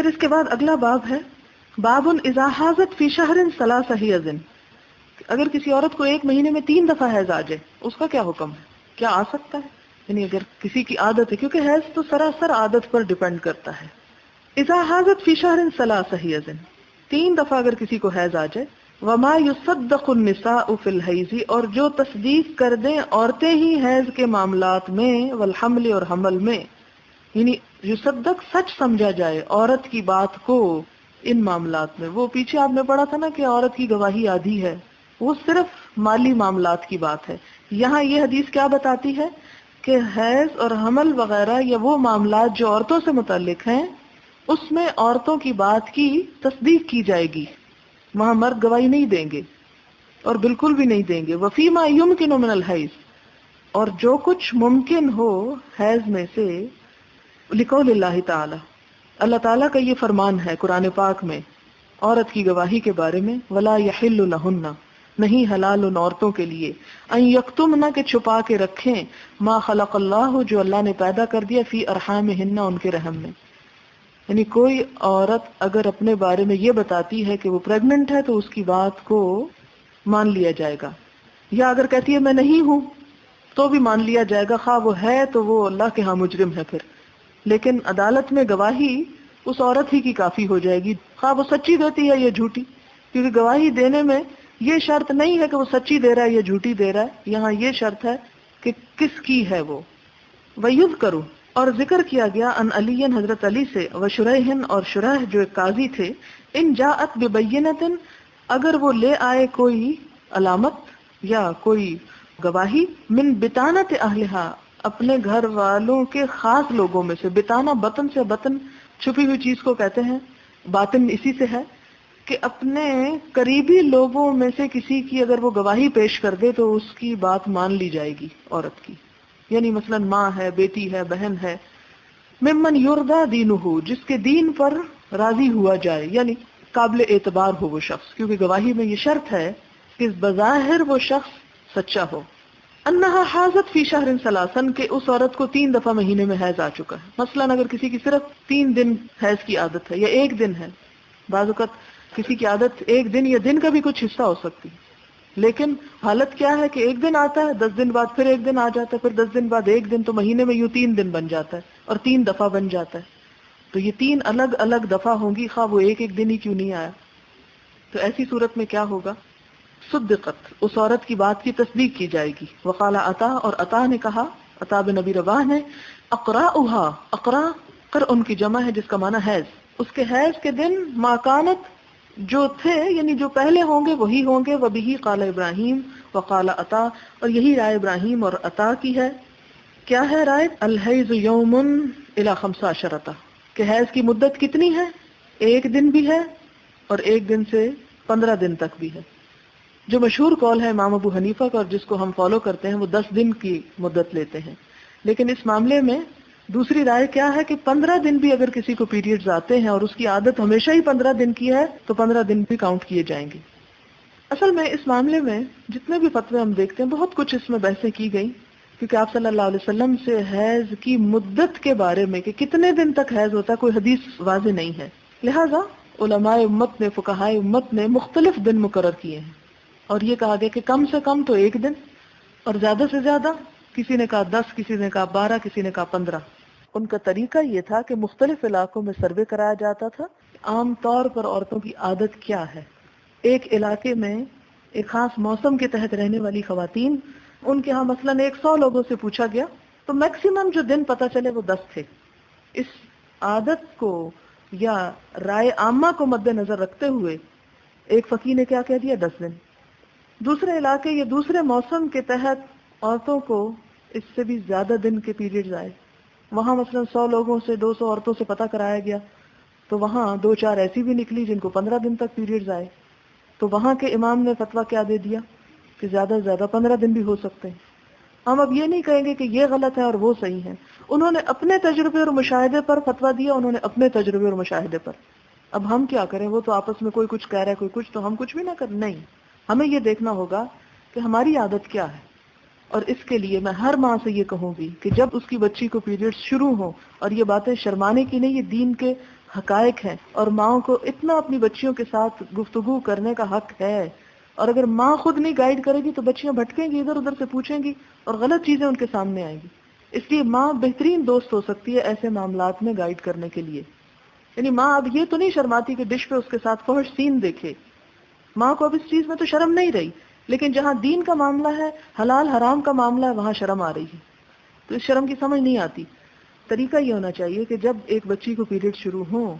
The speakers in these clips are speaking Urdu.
اس کے بعد اگلا باب ہے باب اذا حاضت فی شہر ثلاث حیض، اگر کسی عورت کو ایک مہینے میں 3 دفعہ حیض آ جائے اس کا کیا حکم ہے، کیا آ سکتا ہے؟ یعنی اگر کسی کی عادت ہے، کیونکہ حیض تو سراسر عادت پر ڈیپینڈ کرتا ہے. اذا حاضت فی شہر ثلاث حیض، 3 دفعہ اگر کسی کو حیض آ جائے. وما یصدق النساء فی الحیض، اور جو تصدیق کر دیں عورتیں ہی حیض کے معاملات میں، والحمل اور حمل میں، یعنی یصدق سچ سمجھا جائے عورت کی بات کو ان معاملات میں. وہ پیچھے آپ نے پڑھا تھا نا کہ عورت کی گواہی آدھی ہے، وہ صرف مالی معاملات کی بات ہے. یہاں یہ حدیث کیا بتاتی ہے کہ حیض اور حمل وغیرہ یا وہ معاملات جو عورتوں سے متعلق ہیں اس میں عورتوں کی بات کی تصدیق کی جائے گی، وہاں مرد گواہی نہیں دیں گے اور بالکل بھی نہیں دیں گے. وفیما یمکن من الحیض، اور جو کچھ ممکن ہو حیض میں سے، لقول اللہ تعالی، اللہ تعالیٰ کا یہ فرمان ہے قرآن پاک میں عورت کی گواہی کے بارے میں، ولا یحل لہن، نہیں حلال ان عورتوں کے لیے، ان یکتمن، کہ چھپا کے رکھیں، ما خلق اللہ، جو اللہ نے پیدا کر دیا، فی ارحامہن، ان کے رحم میں. یعنی کوئی عورت اگر اپنے بارے میں یہ بتاتی ہے کہ وہ پریگننٹ ہے تو اس کی بات کو مان لیا جائے گا، یا اگر کہتی ہے میں نہیں ہوں تو بھی مان لیا جائے گا، خواہ وہ ہے تو وہ اللہ کے ہاں مجرم ہے پھر. لیکن عدالت میں گواہی اس عورت ہی کی کافی ہو جائے گی، خواہ وہ سچی دیتی ہے یا جھوٹی، کیونکہ گواہی دینے میں یہ شرط نہیں ہے کہ وہ سچی دے رہا ہے یا جھوٹی دے رہا ہے، یہاں یہ شرط ہے کہ کس کی ہے وہ. وَيُذْكَرُ، اور ذکر کیا گیا، ان علی، حضرت علی سے، وشریح، اور شریح جو ایک قاضی تھے، ان جاءت ببینۃ، اگر وہ لے آئے کوئی علامت یا کوئی گواہی، من بطانۃ اہلہا، اپنے گھر والوں کے خاص لوگوں میں سے. بطانہ بطن سے، بطن چھپی ہوئی چیز کو کہتے ہیں، باطن اسی سے ہے کہ اپنے قریبی لوگوں میں سے کسی کی اگر وہ گواہی پیش کر دے تو اس کی بات مان لی جائے گی عورت کی. یعنی مثلا ماں ہے، بیٹی ہے، بہن ہے، ممن یرضی دینہ، جس کے دین پر راضی ہوا جائے، یعنی قابل اعتبار ہو وہ شخص، کیونکہ گواہی میں یہ شرط ہے کہ بظاہر وہ شخص سچا ہو. انہا حاضت فی شہر ثلاثا، کہ اس عورت کو 3 دفعہ مہینے میں حیض آ چکا ہے. مثلا اگر کسی کی صرف 3 دن حیض کی عادت ہے یا 1 دن ہے، بعض اوقات کسی کی عادت 1 دن یا دن کا بھی کچھ حصہ ہو سکتی، لیکن حالت کیا ہے کہ 1 دن آتا ہے، 10 دن بعد پھر 1 دن آ جاتا ہے، پھر 10 دن بعد 1 دن، تو مہینے میں یوں 3 دن بن جاتا ہے اور 3 دفعہ بن جاتا ہے. تو یہ 3 الگ الگ دفعہ ہوں گی، خواہ وہ ایک دن ہی کیوں نہیں آیا. تو ایسی صورت میں کیا ہوگا؟ صدقت، اس عورت کی بات کی تصدیق کی جائے گی. وقال عطا، اور عطا نے کہا، عطا بن نبی رواح نے، اقراؤہا، اقرا کر ان کی جمع ہے جس کا معنی حیض، اس کے حیض کے دن ما کانت، جو تھے یعنی جو پہلے ہوں گے وہی ہوں گے. وبہ قال ابراہیم وقال عطا، اور یہی رائے ابراہیم اور عطا کی ہے. کیا ہے رائے؟ الحیض یوم الی 15، کہ حیض کی مدت کتنی ہے؟ 1 دن بھی ہے اور 1 دن سے 15 دن تک بھی ہے. جو مشہور قول ہے امام ابو حنیفہ کا اور جس کو ہم فالو کرتے ہیں، وہ 10 دن کی مدت لیتے ہیں. لیکن اس معاملے میں دوسری رائے کیا ہے کہ 15 دن بھی اگر کسی کو پیریڈز آتے ہیں اور اس کی عادت ہمیشہ ہی 15 دن کی ہے تو 15 دن بھی کاؤنٹ کیے جائیں گے. اصل میں اس معاملے میں جتنے بھی فتوے ہم دیکھتے ہیں، بہت کچھ اس میں بحثیں کی گئی، کیونکہ آپ صلی اللہ علیہ وسلم سے حیض کی مدت کے بارے میں کہ کتنے دن تک حیض ہوتا ہے کوئی حدیث واضح نہیں ہے. لہٰذا علماء امت نے، فقہائے امت نے مختلف دن مقرر کیے ہیں، اور یہ کہا گیا کہ کم سے کم تو 1 دن، اور زیادہ سے زیادہ کسی نے کہا 10، کسی نے کہا 12، کسی نے کہا 15. ان کا طریقہ یہ تھا کہ مختلف علاقوں میں سروے کرایا جاتا تھا، عام طور پر عورتوں کی عادت کیا ہے. ایک علاقے میں ایک خاص موسم کے تحت رہنے والی خواتین، ان کے ہاں مثلاً 100 لوگوں سے پوچھا گیا تو میکسیمم جو دن پتہ چلے وہ 10 تھے. اس عادت کو یا رائے عامہ کو مد نظر رکھتے ہوئے ایک فقیہ نے کیا کہہ دیا؟ 10 دن. دوسرے علاقے یا دوسرے موسم کے تحت عورتوں کو اس سے بھی زیادہ دن کے پیریڈز آئے، وہاں مثلا 100 لوگوں سے 200 عورتوں سے پتہ کرایا گیا تو وہاں 2-4 ایسی بھی نکلی جن کو 15 دن تک پیریڈز آئے. تو وہاں کے امام نے فتویٰ کیا دے دیا کہ زیادہ سے زیادہ 15 دن بھی ہو سکتے ہیں. ہم اب یہ نہیں کہیں گے کہ یہ غلط ہے اور وہ صحیح ہے، انہوں نے اپنے تجربے اور مشاہدے پر فتویٰ دیا، انہوں نے اپنے تجربے اور مشاہدے پر. اب ہم کیا کریں؟ وہ تو آپس میں کوئی کچھ کہہ رہا ہے، کوئی کچھ، تو ہم کچھ بھی نہ کریں. نہیں، ہمیں یہ دیکھنا ہوگا کہ ہماری عادت کیا ہے. اور اس کے لیے میں ہر ماں سے یہ کہوں گی کہ جب اس کی بچی کو پیریڈز شروع ہوں، اور یہ باتیں شرمانے کی نہیں، یہ دین کے حقائق ہیں، اور ماؤں کو اتنا اپنی بچیوں کے ساتھ گفتگو کرنے کا حق ہے، اور اگر ماں خود نہیں گائیڈ کرے گی تو بچیاں بھٹکیں گی، ادھر ادھر سے پوچھیں گی اور غلط چیزیں ان کے سامنے آئیں گی. اس لیے ماں بہترین دوست ہو سکتی ہے ایسے معاملات میں گائیڈ کرنے کے لیے. یعنی ماں اب یہ تو نہیں شرماتی کہ ڈش پہ اس کے ساتھ فحش سین دیکھے، ماں کو اب اس چیز میں تو شرم نہیں رہی، لیکن جہاں دین کا معاملہ ہے، حلال حرام کا معاملہ ہے، وہاں شرم آ رہی ہے. تو اس شرم کی سمجھ نہیں آتی. طریقہ یہ ہونا چاہیے کہ جب ایک بچی کو پیریڈ شروع ہوں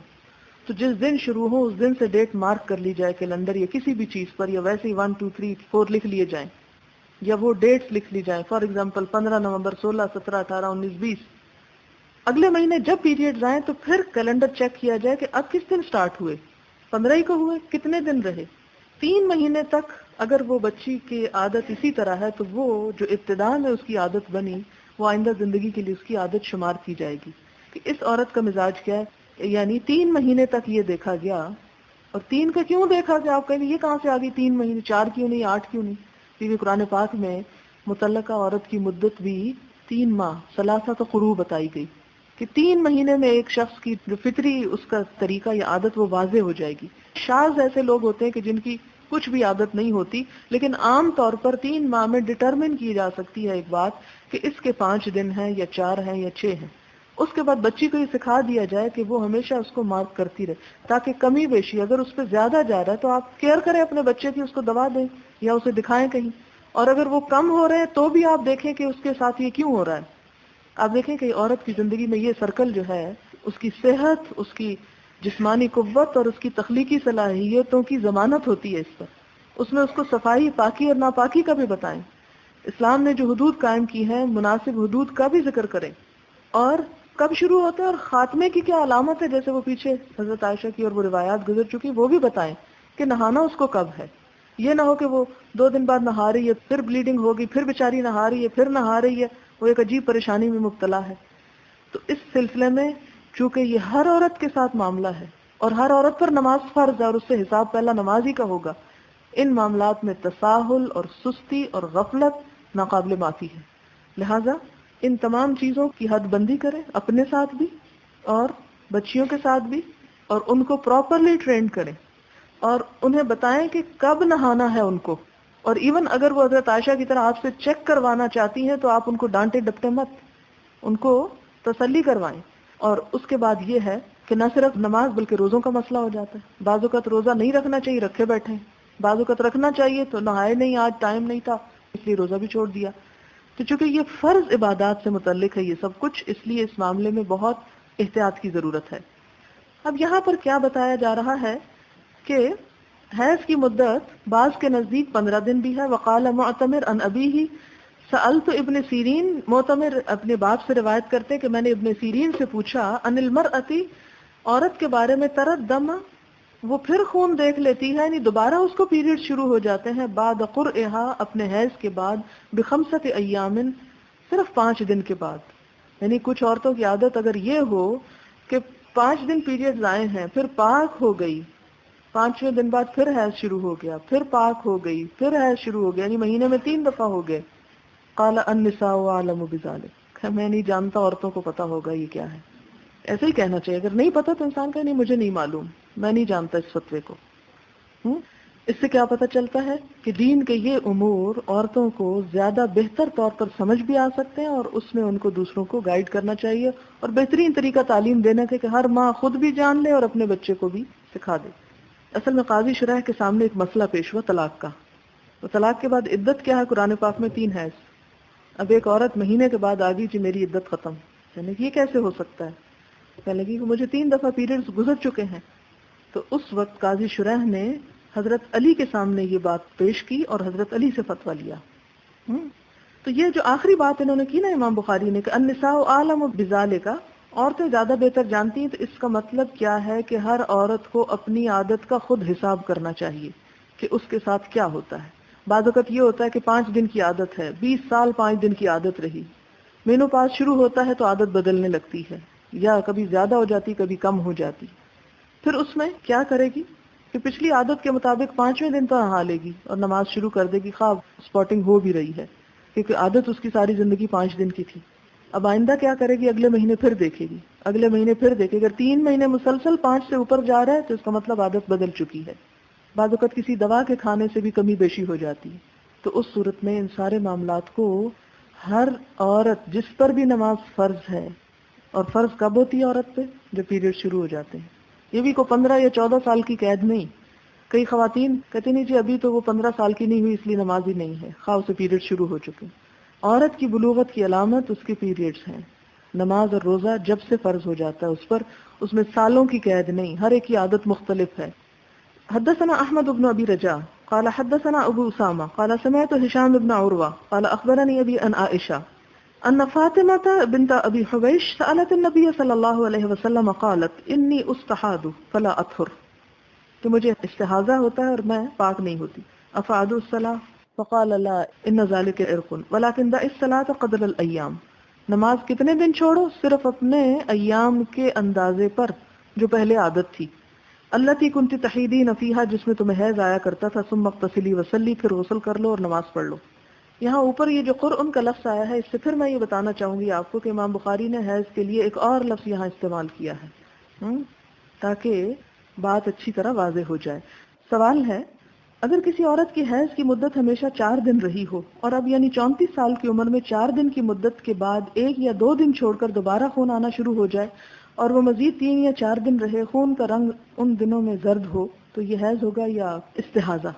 تو جس دن شروع ہو اس دن سے ڈیٹ مارک کر لی جائے کیلنڈر یا کسی بھی چیز پر، یا ویسے ہی 1 2 3 4 لکھ لیے جائیں، یا وہ ڈیٹس لکھ لی جائیں. فار ایگزامپل 15 نومبر، 16 17 18 19 20. اگلے مہینے جب پیریڈز آئیں تو پھر کیلنڈر چیک کیا جائے کہ اب کس دن سٹارٹ ہوئے، 15 ہی کو ہوئے، کتنے دن رہے. 3 مہینے تک اگر وہ بچی کی عادت اسی طرح ہے تو وہ جو ابتدا میں اس کی عادت بنی وہ آئندہ زندگی کے لیے اس کی عادت شمار کی جائے گی کہ اس عورت کا مزاج کیا ہے. یعنی 3 مہینے تک یہ دیکھا گیا. اور 3 کا کیوں دیکھا گیا؟ آپ کہیں گے یہ کہاں سے آ گئی 3 مہینے، 4 کیوں نہیں، 8 کیوں نہیں؟ کیونکہ قرآن پاک میں مطلقہ عورت کی مدت بھی 3 ماہ ثلاثۃ قروء بتائی گئی کہ 3 مہینے میں ایک شخص کی جو فطری اس کا طریقہ یا عادت وہ واضح ہو جائے گی. شاذ ایسے لوگ ہوتے ہیں کہ جن کی کچھ بھی عادت نہیں ہوتی، لیکن عام طور پر 3 ماہ میں ڈٹرمن کی جا سکتی ہے ایک بات کہ اس کے 5 دن ہیں یا 4 ہیں یا 6 ہیں. اس کے بعد بچی کو یہ سکھا دیا جائے کہ وہ ہمیشہ اس کو مارک کرتی رہے تاکہ کمی بیشی اگر اس پہ زیادہ جا رہا ہے تو آپ کیئر کریں اپنے بچے کی، اس کو دوا دیں یا اسے دکھائیں کہیں. اور اگر وہ کم ہو رہے ہیں تو بھی آپ دیکھیں کہ اس کے ساتھ یہ کیوں ہو رہا ہے. آپ دیکھیں کہ عورت کی زندگی میں یہ سرکل جو ہے اس کی صحت، اس کی جسمانی قوت اور اس کی تخلیقی صلاحیتوں کی ضمانت ہوتی ہے اس پر. اس میں اس کو صفائی، پاکی اور ناپاکی کا بھی بتائیں. اسلام نے جو حدود قائم کی ہیں مناسب حدود کا بھی ذکر کریں، اور کب شروع ہوتا ہے اور خاتمے کی کیا علامت ہے، جیسے وہ پیچھے حضرت عائشہ کی اور وہ روایات گزر چکی وہ بھی بتائیں کہ نہانا اس کو کب ہے. یہ نہ ہو کہ وہ 2 دن بعد نہا رہی ہے، پھر بلیڈنگ ہوگی، پھر بیچاری نہا رہی ہے، پھر نہا رہی ہے، وہ ایک عجیب پریشانی میں مبتلا ہے. تو اس سلسلے میں چونکہ یہ ہر عورت کے ساتھ معاملہ ہے اور ہر عورت پر نماز فرض ہے اور اس سے حساب پہلا نماز ہی کا ہوگا، ان معاملات میں تساہل اور سستی اور غفلت ناقابل معافی ہے. لہذا ان تمام چیزوں کی حد بندی کریں، اپنے ساتھ بھی اور بچیوں کے ساتھ بھی، اور ان کو پراپرلی ٹرین کریں اور انہیں بتائیں کہ کب نہانا ہے ان کو. اور ایون اگر وہ حضرت عائشہ کی طرح آپ سے چیک کروانا چاہتی ہیں تو آپ ان کو ڈانٹے ڈپٹے مت، ان کو تسلی کروائیں. اور اس کے بعد یہ ہے کہ نہ صرف نماز بلکہ روزوں کا مسئلہ ہو جاتا ہے. بعض اوقات روزہ نہیں رکھنا چاہیے، رکھے بیٹھے ہیں. بعض اوقات رکھنا چاہیے تو نہائے نہیں، آج ٹائم نہیں تھا اس لیے روزہ بھی چھوڑ دیا. تو چونکہ یہ فرض عبادات سے متعلق ہے یہ سب کچھ، اس لیے اس معاملے میں بہت احتیاط کی ضرورت ہے. اب یہاں پر کیا بتایا جا رہا ہے کہ حیض کی مدت بعض کے نزدیک 15 دن بھی ہے. وقال معتمر عن ابیہ سألت ابن سیرین، معتمر اپنے باپ سے روایت کرتے کہ میں نے ابن سیرین سے پوچھا عن المرأة، عورت کے بارے میں، تردم، وہ پھر خون دیکھ لیتی ہے، یعنی دوبارہ اس کو پیریڈ شروع ہو جاتے ہیں، بعد قرئها، اپنے حیض کے بعد، بخمسۃ ایام، صرف 5 دن کے بعد. یعنی کچھ عورتوں کی عادت اگر یہ ہو کہ 5 دن پیریڈز آئے ہیں پھر پاک ہو گئی، 5ویں دن بعد پھر حیض شروع ہو گیا، پھر پاک ہو گئی، پھر حیض شروع ہو گیا، یعنی مہینے میں 3 دفعہ ہو گئے. قال النساء اعلم بذلک، میں نہیں جانتا، عورتوں کو پتا ہوگا یہ کیا ہے. ایسے ہی کہنا چاہیے، اگر نہیں پتا تو انسان کہے نہیں مجھے نہیں معلوم، میں نہیں جانتا اس فتوے کو. اس سے کیا پتہ چلتا ہے کہ دین کے یہ امور عورتوں کو زیادہ بہتر طور پر سمجھ بھی آ سکتے ہیں اور اس میں ان کو دوسروں کو گائیڈ کرنا چاہیے. اور بہترین طریقہ تعلیم دینا ہے کہ ہر ماں خود بھی جان لے اور اپنے بچے کو بھی سکھا دے. اصل میں قاضی شرح کے سامنے ایک مسئلہ پیش ہوا طلاق کا. تو طلاق کے بعد عدت کیا ہے؟ قرآن پاک میں 3 حیض. اب ایک عورت مہینے کے بعد آ گئی کہ میری عدت ختم، یعنی یہ کیسے ہو سکتا ہے؟ کہنے لگی کہ مجھے 3 دفعہ پیریڈز گزر چکے ہیں. تو اس وقت قاضی شرح نے حضرت علی کے سامنے یہ بات پیش کی اور حضرت علی سے فتویٰ لیا. تو یہ جو آخری بات انہوں نے کی نا امام بخاری نے کہ النساء اعلم بذالک، عورتیں زیادہ بہتر جانتی ہیں، تو اس کا مطلب کیا ہے کہ ہر عورت کو اپنی عادت کا خود حساب کرنا چاہیے کہ اس کے ساتھ کیا ہوتا ہے. بعض اوقات یہ ہوتا ہے کہ 5 دن کی عادت ہے، 20 سال 5 دن کی عادت رہی، مینو پاس شروع ہوتا ہے تو عادت بدلنے لگتی ہے، یا کبھی زیادہ ہو جاتی کبھی کم ہو جاتی. پھر اس میں کیا کرے گی کہ پچھلی عادت کے مطابق 5ویں دن تو نہا لے گی اور نماز شروع کر دے گی، خواب اسپاٹنگ ہو بھی رہی ہے، کیونکہ عادت اس کی ساری زندگی 5 دن کی تھی. اب آئندہ کیا کرے گی؟ اگلے مہینے پھر دیکھے گی، اگلے مہینے پھر دیکھے گی۔ اگر 3 مہینے مسلسل 5 سے اوپر جا رہا ہے تو اس کا مطلب عادت بدل چکی ہے۔ بعض اوقات کسی دوا کے کھانے سے بھی کمی بیشی ہو جاتی ہے۔ تو اس صورت میں ان سارے معاملات کو ہر عورت جس پر بھی نماز فرض ہے، اور فرض کب ہوتی ہے عورت پہ؟ جب پیریڈ شروع ہو جاتے ہیں۔ یہ بھی کوئی 15 یا 14 سال کی قید نہیں۔ کئی خواتین کہتی نہیں جی ابھی تو وہ 15 سال کی نہیں ہوئی اس لیے نماز ہی نہیں ہے، خواہ اسے پیریڈ شروع ہو چکے۔ عورت کی بلوغت کی علامت اس کے پیریڈز ہیں۔ نماز اور روزہ جب سے فرض ہو جاتا ہے اس پر، اس میں سالوں کی قید نہیں، ہر ایک کی عادت مختلف ہے۔ حدثنا احمد بن ابی رجاء قال حدثنا ابو اسامہ قال سمعت هشام بن عروہ قال اخبرني ابي ان عائشہ ان فاطمة بنت ابي حبیش سألت النبي صلی اللہ علیہ وسلم قالت انی استحاض فلا اطهر، کہ مجھے استحاضہ ہوتا ہے اور میں پاک نہیں ہوتی، افعد الصلاۃ فقال لا ان ذلك عرق ولكن دع الصلاۃ قدر الايام، نماز کتنے دن چھوڑو؟ صرف اپنے ایام کے اندازے پر جو پہلے عادت تھی، التی کنت تحیدین فیہا، جس میں تمہیں حیض آیا کرتا تھا، ثم اغتسلی وصلی، پھر غسل کر لو اور نماز پڑھ لو۔ یہاں اوپر یہ جو قرء کا لفظ آیا ہے، اس سے پھر میں یہ بتانا چاہوں گی آپ کو کہ امام بخاری نے حیض کے لیے ایک اور لفظ یہاں استعمال کیا ہے تاکہ بات اچھی طرح واضح ہو جائے۔ سوال ہے، اگر کسی عورت کی حیض کی مدت ہمیشہ 4 دن رہی ہو اور اب یعنی 34 سال کی عمر میں 4 دن کی مدت کے بعد 1 یا 2 دن چھوڑ کر دوبارہ خون آنا شروع ہو جائے اور وہ مزید 3 یا 4 دن رہے، خون کا رنگ ان دنوں میں زرد ہو، تو یہ حیض ہوگا یا استحاضہ؟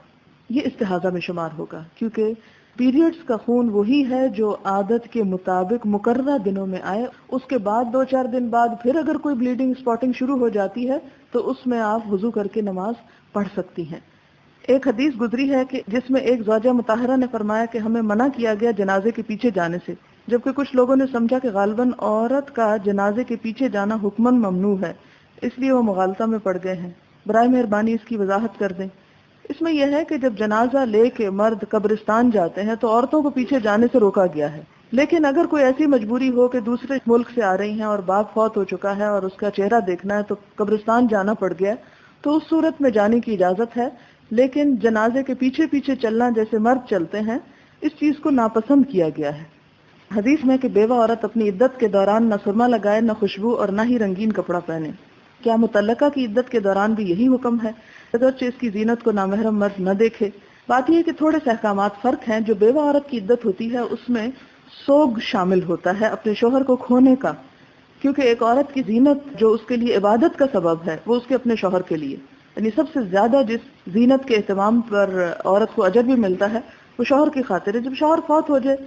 یہ استحاضہ میں شمار ہوگا، کیونکہ پیریڈز کا خون وہی ہے جو عادت کے مطابق مقررہ دنوں میں آئے۔ اس کے بعد 2-4 دن بعد پھر اگر کوئی بلیڈنگ اسپاٹنگ شروع ہو جاتی ہے تو اس میں آپ وضو کر کے نماز پڑھ سکتی ہیں۔ ایک حدیث گزری ہے کہ جس میں ایک زوجہ مطہرہ نے فرمایا کہ ہمیں منع کیا گیا جنازے کے پیچھے جانے سے، جبکہ کچھ لوگوں نے سمجھا کہ غالباً عورت کا جنازے کے پیچھے جانا حکماً ممنوع ہے، اس لیے وہ مغالطہ میں پڑ گئے ہیں۔ برائے مہربانی اس کی وضاحت کر دیں۔ اس میں یہ ہے کہ جب جنازہ لے کے مرد قبرستان جاتے ہیں تو عورتوں کو پیچھے جانے سے روکا گیا ہے، لیکن اگر کوئی ایسی مجبوری ہو کہ دوسرے ملک سے آ رہی ہیں اور باپ فوت ہو چکا ہے اور اس کا چہرہ دیکھنا ہے تو قبرستان جانا پڑ گیا، تو اس صورت میں جانے کی اجازت ہے، لیکن جنازے کے پیچھے پیچھے چلنا جیسے مرد چلتے ہیں، اس چیز کو ناپسند کیا گیا ہے۔ حدیث میں کہ بیوہ عورت اپنی عدت کے دوران نہ سرما لگائے، نہ خوشبو اور نہ ہی رنگین کپڑا پہنے۔ کیا متعلقہ کی عدت کے دوران بھی یہی حکم ہے؟ اگرچہ اس کی زینت کو نامحرم مرد نہ دیکھے۔ بات یہ ہے کہ تھوڑے سے احکامات فرق ہیں۔ جو بیوہ عورت کی عدت ہوتی ہے اس میں سوگ شامل ہوتا ہے اپنے شوہر کو کھونے کا، کیونکہ ایک عورت کی زینت جو اس کے لیے عبادت کا سبب ہے وہ اس کے اپنے شوہر کے لیے، یعنی سب سے زیادہ جس زینت کے اہتمام پر عورت کو اجر بھی ملتا ہے وہ شوہر کی خاطر ہے۔ جب شوہر فوت ہو جائے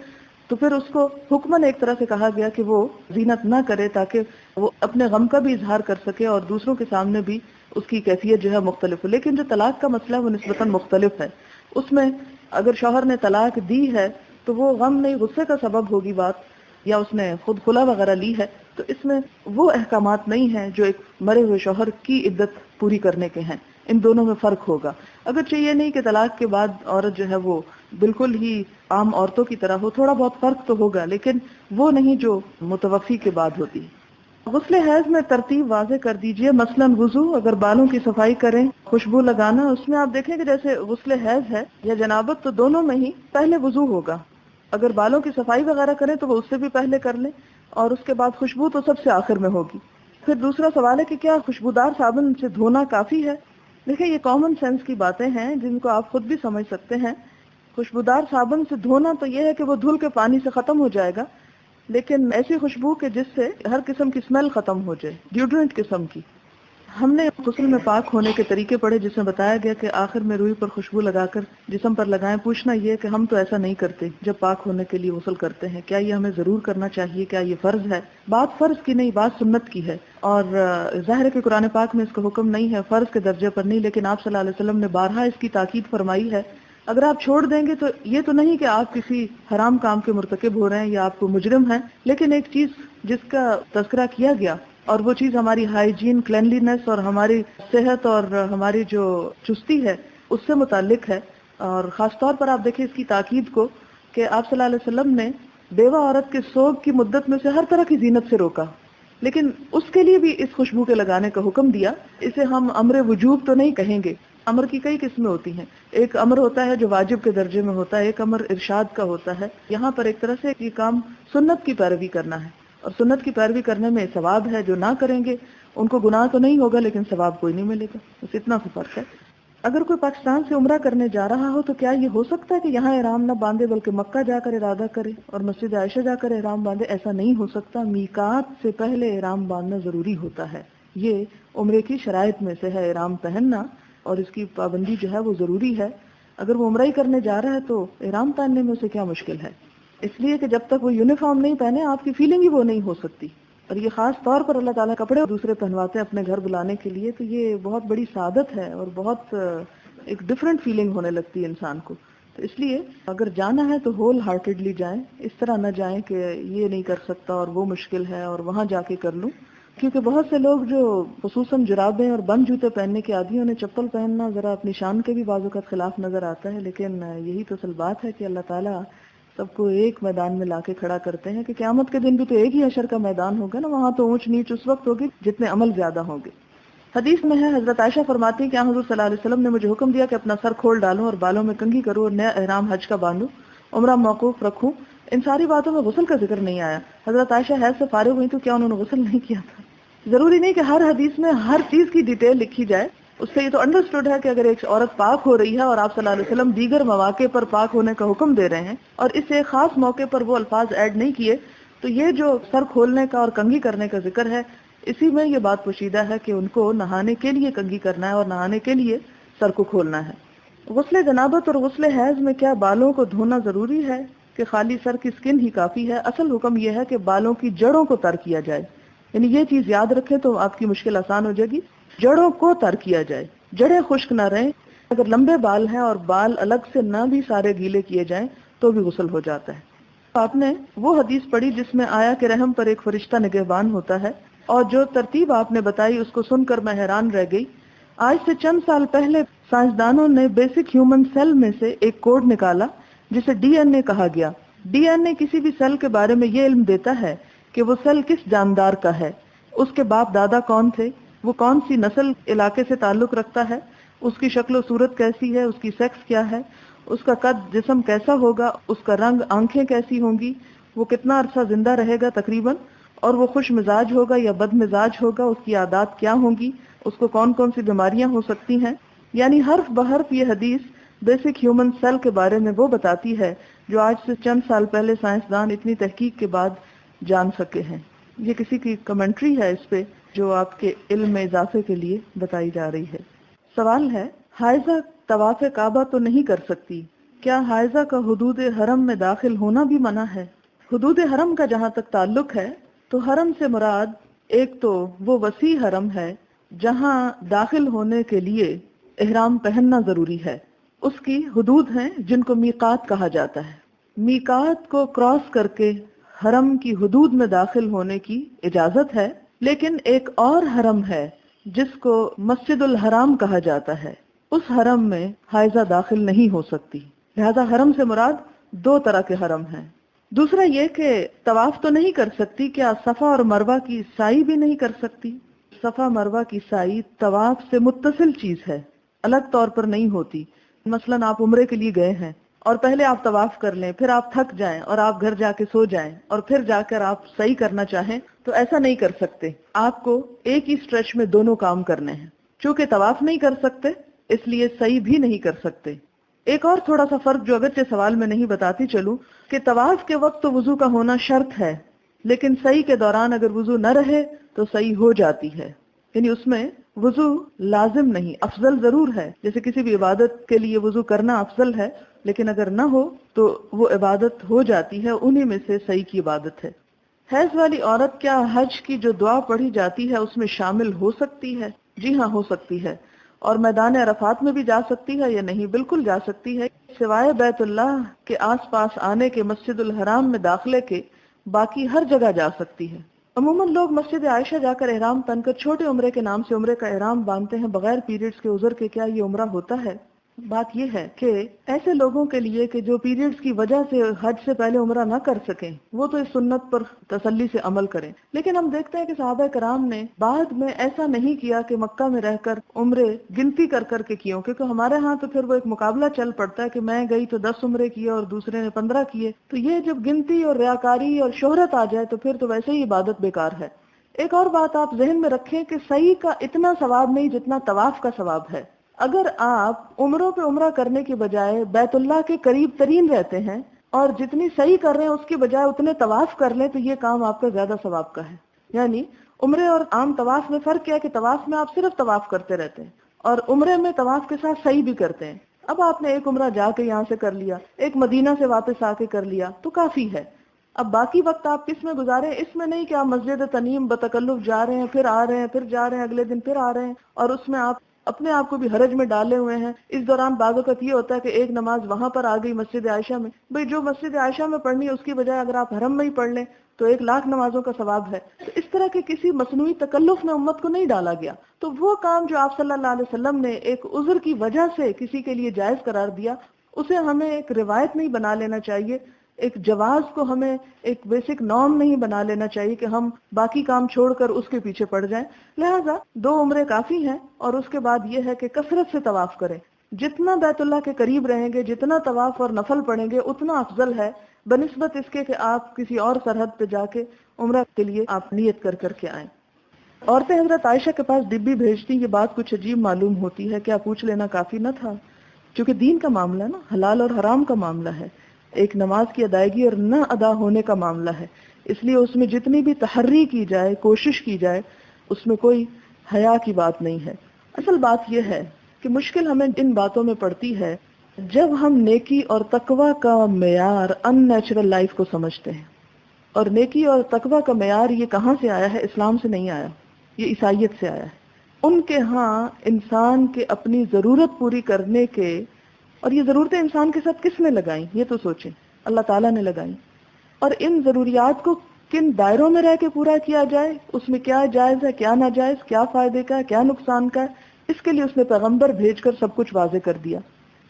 تو پھر اس کو حکماً ایک طرح سے کہا گیا کہ وہ زینت نہ کرے تاکہ وہ اپنے غم کا بھی اظہار کر سکے اور دوسروں کے سامنے بھی اس کی کیفیت جو ہے مختلف ہو۔ لیکن جو طلاق کا مسئلہ ہے وہ نسبتاً مختلف ہے۔ اس میں اگر شوہر نے طلاق دی ہے تو وہ غم نہیں غصے کا سبب ہوگی بات، یا اس نے خود خلا وغیرہ لی ہے، تو اس میں وہ احکامات نہیں ہیں جو ایک مرے ہوئے شوہر کی عدت پوری کرنے کے ہیں۔ ان دونوں میں فرق ہوگا۔ اگرچہ یہ نہیں کہ طلاق کے بعد عورت جو ہے وہ بالکل ہی عام عورتوں کی طرح ہو، تھوڑا بہت فرق تو ہوگا، لیکن وہ نہیں جو متوفی کے بعد ہوتی ہے۔ غسل حیض میں ترتیب واضح کر دیجئے، مثلا وضو، اگر بالوں کی صفائی کریں، خوشبو لگانا، اس میں آپ دیکھیں کہ جیسے غسل حیض ہے یا جنابت تو دونوں میں ہی پہلے وضو ہوگا۔ اگر بالوں کی صفائی وغیرہ کریں تو وہ اس سے بھی پہلے کر لیں، اور اس کے بعد خوشبو تو سب سے آخر میں ہوگی۔ پھر دوسرا سوال ہے کہ کیا خوشبودار صابن سے دھونا کافی ہے؟ دیکھیں یہ کامن سینس کی باتیں ہیں جن کو آپ خود بھی سمجھ سکتے ہیں۔ خوشبودار صابن سے دھونا تو یہ ہے کہ وہ دھل کے پانی سے ختم ہو جائے گا، لیکن ایسی خوشبو کہ جس سے ہر قسم کی اسمیل ختم ہو جائے، ڈیوڈرنٹ قسم کی۔ ہم نے غسل میں پاک ہونے کے طریقے پڑھے جس میں بتایا گیا کہ آخر میں روئی پر خوشبو لگا کر جسم پر لگائیں۔ پوچھنا یہ کہ ہم تو ایسا نہیں کرتے جب پاک ہونے کے لیے غسل کرتے ہیں، کیا یہ ہمیں ضرور کرنا چاہیے؟ کیا یہ فرض ہے؟ بات فرض کی نہیں، بات سنت کی ہے، اور ظاہر ہے کہ قرآن پاک میں اس کا حکم نہیں ہے، فرض کے درجے پر نہیں، لیکن آپ صلی اللہ علیہ وسلم نے بارہا اس کی تاکید فرمائی ہے۔ اگر آپ چھوڑ دیں گے تو یہ تو نہیں کہ آپ کسی حرام کام کے مرتکب ہو رہے ہیں یا آپ کو مجرم ہیں، لیکن ایک چیز جس کا تذکرہ کیا گیا اور وہ چیز ہماری ہائیجین، کلینلینس اور ہماری صحت اور ہماری جو چستی ہے اس سے متعلق ہے۔ اور خاص طور پر آپ دیکھیں اس کی تاکید کو کہ آپ صلی اللہ علیہ وسلم نے بیوہ عورت کے سوگ کی مدت میں سے ہر طرح کی زینت سے روکا، لیکن اس کے لیے بھی اس خوشبو کے لگانے کا حکم دیا۔ اسے ہم امر وجوب تو نہیں کہیں گے، امر کی کئی قسمیں ہوتی ہیں. ایک امر ہوتا ہے جو واجب کے درجے میں ہوتا ہے، ایک امر ارشاد کا ہوتا ہے. یہاں پر ایک طرح سے یہ کام سنت کی پیروی کرنا ہے، اور سنت کی پیروی کرنے میں ثواب ہے. جو نہ کریں گے ان کو گناہ تو نہیں ہوگا لیکن ثواب کوئی نہیں ملے گا. بس اتنا سا فرق ہے. اگر کوئی پاکستان سے عمرہ کرنے جا رہا ہو تو کیا یہ ہو سکتا ہے کہ یہاں احرام نہ باندھے بلکہ مکہ جا کر ارادہ کرے اور مسجد عائشہ جا کر احرام باندھے؟ ایسا نہیں ہو سکتا. میقات سے پہلے احرام باندھنا ضروری ہوتا ہے. یہ عمرے کی شرائط میں سے ہے احرام پہننا، اور اس کی پابندی جو ہے وہ ضروری ہے. اگر وہ عمرہ ہی کرنے جا رہا ہے تو احرام پہننے میں اسے کیا مشکل ہے؟ اس لیے کہ جب تک وہ یونیفارم نہیں پہنے آپ کی فیلنگ ہی وہ نہیں ہو سکتی. اور یہ خاص طور پر اللہ تعالیٰ کپڑے دوسرے پہنواتے ہیں اپنے گھر بلانے کے لیے، تو یہ بہت بڑی سعادت ہے اور بہت ایک ڈفرینٹ فیلنگ ہونے لگتی ہے انسان کو. تو اس لیے اگر جانا ہے تو ہول ہارٹیڈلی جائیں، اس طرح نہ جائیں کہ یہ نہیں کر سکتا اور وہ مشکل ہے اور وہاں جا کے کر لوں. کیونکہ بہت سے لوگ جو خصوصاً جرابیں اور بند جوتے پہننے کے عادی، انہیں چپل پہننا ذرا اپنی شان کے بھی بعض اوقات خلاف نظر آتا ہے. لیکن یہی تو اصل بات ہے کہ اللہ تعالیٰ سب کو ایک میدان میں لا کے کھڑا کرتے ہیں کہ قیامت کے دن بھی تو ایک ہی حشر کا میدان ہوگا نا. وہاں تو اونچ نیچ اس وقت ہوگی جتنے عمل زیادہ ہوں گے. حدیث میں ہے، حضرت عائشہ فرماتی ہیں کہ حضور صلی اللہ علیہ وسلم نے مجھے حکم دیا کہ اپنا سر کھول ڈالوں اور بالوں میں کنگھی کروں اور نیا احرام حج کا باندھوں، عمرہ موقوف رکھوں. ان ساری باتوں میں غسل کا ذکر نہیں آیا. حضرت عائشہ حیض سے فارغ ہوئی تو کیا انہوں نے غسل نہیں کیا تھا؟ ضروری نہیں کہ ہر حدیث میں ہر چیز کی ڈیٹیل لکھی جائے. اس سے یہ تو انڈرسٹوڈ ہے کہ اگر ایک عورت پاک ہو رہی ہے اور آپ صلی اللہ علیہ وسلم دیگر مواقع پر پاک ہونے کا حکم دے رہے ہیں اور اس سے خاص موقع پر وہ الفاظ ایڈ نہیں کیے، تو یہ جو سر کھولنے کا اور کنگھی کرنے کا ذکر ہے، اسی میں یہ بات پوشیدہ ہے کہ ان کو نہانے کے لیے کنگھی کرنا ہے اور نہانے کے لیے سر کو کھولنا ہے. غسل جنابت اور غسل حیض میں کیا بالوں کو دھونا ضروری ہے کہ خالی سر کی سکن ہی کافی ہے؟ اصل حکم یہ ہے کہ بالوں کی جڑوں کو تر کیا جائے. یعنی یہ چیز یاد رکھیں تو آپ کی مشکل آسان ہو جائے گی. جڑوں کو تر کیا جائے، جڑیں خشک نہ رہیں. اگر لمبے بال ہیں اور بال الگ سے نہ بھی سارے گیلے کیے جائیں تو بھی غسل ہو جاتا ہے. آپ نے وہ حدیث پڑھی جس میں آیا کہ رحم پر ایک فرشتہ نگہبان ہوتا ہے، اور جو ترتیب آپ نے بتائی اس کو سن کر میں حیران رہ گئی. آج سے چند سال پہلے سائنسدانوں نے بیسک ہیومن سیل میں سے ایک کوڈ نکالا جسے ڈی این اے کہا گیا. ڈی این اے کسی بھی سیل کے بارے میں یہ علم دیتا ہے کہ وہ سیل کس جاندار کا ہے، اس کے باپ دادا کون تھے، وہ کون سی نسل علاقے سے تعلق رکھتا ہے، اس کی شکل و صورت کیسی ہے، اس کی سیکس کیا ہے، اس کا قد جسم کیسا ہوگا، اس کا رنگ، آنکھیں کیسی ہوں گی، وہ کتنا عرصہ زندہ رہے گا تقریباً، اور وہ خوش مزاج ہوگا یا بد مزاج ہوگا، اس کی عادات کیا ہوں گی، اس کو کون کون سی بیماریاں ہو سکتی ہیں. یعنی حرف بحرف یہ حدیث بیسک ہیومن سیل کے بارے میں وہ بتاتی ہے جو آج سے چند سال پہلے سائنسدان اتنی تحقیق کے بعد جان سکے ہیں. یہ کسی کی کمنٹری ہے اس پہ جو آپ کے علم میں اضافے کے لیے بتائی جا رہی ہے. سوال ہے، حائضہ طواف کعبہ تو نہیں کر سکتی، کیا حائضہ کا حدود حرم میں داخل ہونا بھی منع ہے؟ حدود حرم کا جہاں تک تعلق ہے تو حرم سے مراد ایک تو وہ وسیع حرم ہے جہاں داخل ہونے کے لیے احرام پہننا ضروری ہے. اس کی حدود ہیں جن کو میقات کہا جاتا ہے. میقات کو کراس کر کے حرم کی حدود میں داخل ہونے کی اجازت ہے، لیکن ایک اور حرم ہے جس کو مسجد الحرام کہا جاتا ہے. اس حرم میں حائضہ داخل نہیں ہو سکتی. لہذا حرم سے مراد دو طرح کے حرم ہیں. دوسرا یہ کہ طواف تو نہیں کر سکتی، کیا صفا اور مروہ کی سعی بھی نہیں کر سکتی؟ صفا مروہ کی سعی طواف سے متصل چیز ہے، الگ طور پر نہیں ہوتی. مثلاً آپ عمرے کے لیے گئے ہیں اور پہلے آپ طواف کر لیں، پھر آپ تھک جائیں اور آپ گھر جا کے سو جائیں اور پھر جا کر آپ صحیح کرنا چاہیں تو ایسا نہیں کر سکتے. آپ کو ایک ہی سٹریچ میں دونوں کام کرنے ہیں. چونکہ طواف نہیں کر سکتے اس لیے صحیح بھی نہیں کر سکتے. ایک اور تھوڑا سا فرق جو اگرچہ سوال میں نہیں بتاتی چلوں کہ طواف کے وقت تو وضو کا ہونا شرط ہے، لیکن صحیح کے دوران اگر وضو نہ رہے تو صحیح ہو جاتی ہے. یعنی اس میں وضو لازم نہیں، افضل ضرور ہے. جیسے کسی بھی عبادت کے لیے وضو کرنا افضل ہے، لیکن اگر نہ ہو تو وہ عبادت ہو جاتی ہے. انہی میں سے صحیح کی عبادت ہے. حیض والی عورت کیا حج کی جو دعا پڑھی جاتی ہے اس میں شامل ہو سکتی ہے؟ جی ہاں، ہو سکتی ہے. اور میدان عرفات میں بھی جا سکتی ہے یا نہیں؟ بالکل جا سکتی ہے. سوائے بیت اللہ کے آس پاس آنے کے مسجد الحرام میں داخلے کے باقی ہر جگہ جا سکتی ہے. عموماً لوگ مسجد عائشہ جا کر احرام پہن کر چھوٹے عمرے کے نام سے عمرے کا احرام باندھتے ہیں بغیر پیریڈز کے عذر کے. کیا یہ عمرہ ہوتا ہے؟ بات یہ ہے کہ ایسے لوگوں کے لیے کہ جو پیریڈز کی وجہ سے حج سے پہلے عمرہ نہ کر سکیں، وہ تو اس سنت پر تسلی سے عمل کریں. لیکن ہم دیکھتے ہیں کہ صحابہ کرام نے بعد میں ایسا نہیں کیا کہ مکہ میں رہ کر عمرے گنتی کر کر کے کیوں، کیونکہ ہمارے ہاں تو پھر وہ ایک مقابلہ چل پڑتا ہے کہ میں گئی تو 10 عمرے کیے اور دوسرے نے 15 کیے. تو یہ جب گنتی اور ریاکاری اور شہرت آ جائے تو پھر تو ویسے ہی عبادت بیکار ہے. ایک اور بات آپ ذہن میں رکھیں کہ سعی کا اتنا ثواب نہیں جتنا طواف کا ثواب ہے. اگر آپ عمروں پہ عمرہ کرنے کے بجائے بیت اللہ کے قریب ترین رہتے ہیں اور جتنی سعی کر رہے ہیں اس کے بجائے اتنے طواف کر لیں تو یہ کام آپ کا زیادہ ثواب کا ہے. یعنی عمرے اور عام طواف میں فرق کیا ہے کہ طواف میں آپ صرف طواف کرتے رہتے ہیں اور عمرے میں طواف کے ساتھ سعی بھی کرتے ہیں. اب آپ نے ایک عمرہ جا کے یہاں سے کر لیا، ایک مدینہ سے واپس آ کے کر لیا تو کافی ہے. اب باقی وقت آپ کس میں گزارے؟ اس میں نہیں کہ آپ مسجد تنیم بتکلف جا رہے ہیں، پھر آ رہے ہیں، پھر جا رہے ہیں، اگلے دن پھر آ رہے ہیں، اور اس میں آپ اپنے آپ کو بھی حرج میں ڈالے ہوئے ہیں. اس دوران بعض اوقات یہ ہوتا ہے کہ ایک نماز وہاں پر آ گئی مسجد عائشہ میں، بھئی جو مسجد عائشہ میں پڑھنی ہے اس کی بجائے اگر آپ حرم میں ہی پڑھ لیں تو 1,00,000 نمازوں کا ثواب ہے. تو اس طرح کے کسی مصنوعی تکلف میں امت کو نہیں ڈالا گیا. تو وہ کام جو آپ صلی اللہ علیہ وسلم نے ایک عذر کی وجہ سے کسی کے لیے جائز قرار دیا، اسے ہمیں ایک روایت نہیں بنا لینا چاہیے، ایک جواز کو ہمیں ایک بیسک نارم نہیں بنا لینا چاہیے کہ ہم باقی کام چھوڑ کر اس کے پیچھے پڑ جائیں. لہٰذا 2 عمرے کافی ہیں، اور اس کے بعد یہ ہے کہ کثرت سے طواف کریں. جتنا بیت اللہ کے قریب رہیں گے، جتنا طواف اور نفل پڑھیں گے اتنا افضل ہے بنسبت اس کے کہ آپ کسی اور سرحد پہ جا کے عمرہ کے لیے آپ نیت کر کر کے آئیں. عورتیں حضرت عائشہ کے پاس ڈبی بھیجتی، یہ بات کچھ عجیب معلوم ہوتی ہے. کیا پوچھ لینا کافی نہ تھا؟ چونکہ دین کا معاملہ نا حلال اور حرام کا معاملہ ہے، ایک نماز کی ادائیگی اور نہ ادا ہونے کا معاملہ ہے. اس لیے اس میں جتنی بھی تحری کی جائے، کوشش کی جائے، اس میں کوئی حیا کی بات نہیں ہے. اصل بات یہ ہے کہ مشکل ہمیں ان باتوں میں پڑتی ہے جب ہم نیکی اور تقوی کا معیار ان نیچرل لائف کو سمجھتے ہیں. اور نیکی اور تقوی کا معیار یہ کہاں سے آیا ہے؟ اسلام سے نہیں آیا، یہ عیسائیت سے آیا ہے. ان کے ہاں انسان کے اپنی ضرورت پوری کرنے کے، اور یہ ضرورتیں انسان کے ساتھ کس نے لگائیں؟ یہ تو سوچیں، اللہ تعالیٰ نے لگائیں. اور ان ضروریات کو کن دائروں میں رہ کے پورا کیا جائے، اس میں کیا جائز ہے، کیا ناجائز، کیا فائدے کا ہے، کیا نقصان کا ہے، اس کے لیے اس نے پیغمبر بھیج کر سب کچھ واضح کر دیا.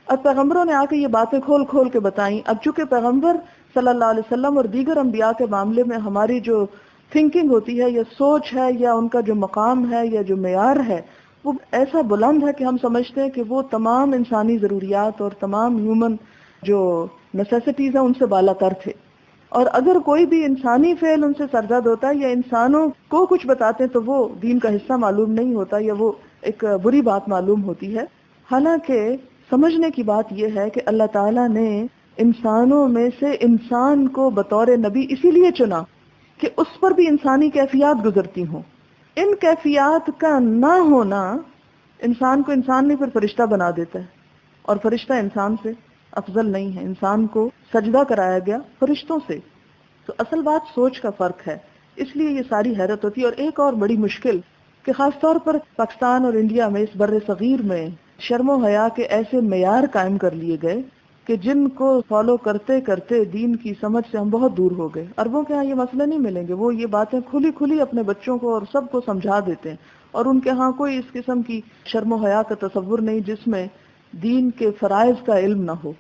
اب پیغمبروں نے آ کے یہ باتیں کھول کھول کے بتائیں. اب چونکہ پیغمبر صلی اللہ علیہ وسلم اور دیگر انبیاء کے معاملے میں ہماری جو تھنکنگ ہوتی ہے یا سوچ ہے یا ان کا جو مقام ہے یا جو معیار ہے وہ ایسا بلند ہے کہ ہم سمجھتے ہیں کہ وہ تمام انسانی ضروریات اور تمام ہیومن جو نیسیسٹیز ہیں ان سے بالا تر تھے. اور اگر کوئی بھی انسانی فعل ان سے سرزد ہوتا ہے یا انسانوں کو کچھ بتاتے ہیں تو وہ دین کا حصہ معلوم نہیں ہوتا یا وہ ایک بری بات معلوم ہوتی ہے. حالانکہ سمجھنے کی بات یہ ہے کہ اللہ تعالیٰ نے انسانوں میں سے انسان کو بطور نبی اسی لیے چنا کہ اس پر بھی انسانی کیفیات گزرتی ہوں. ان کیفیات کا نہ ہونا انسان کو انسان نہیں پھر فرشتہ بنا دیتا ہے، اور فرشتہ انسان سے افضل نہیں ہے. انسان کو سجدہ کرایا گیا فرشتوں سے. تو اصل بات سوچ کا فرق ہے، اس لیے یہ ساری حیرت ہوتی ہے. اور ایک اور بڑی مشکل کہ خاص طور پر پاکستان اور انڈیا میں، اس بر صغیر میں شرم و حیا کے ایسے معیار قائم کر لیے گئے کہ جن کو فالو کرتے کرتے دین کی سمجھ سے ہم بہت دور ہو گئے. عربوں کے ہاں یہ مسئلہ نہیں ملیں گے، وہ یہ باتیں کھلی کھلی اپنے بچوں کو اور سب کو سمجھا دیتے ہیں، اور ان کے ہاں کوئی اس قسم کی شرم و حیا کا تصور نہیں جس میں دین کے فرائض کا علم نہ ہو.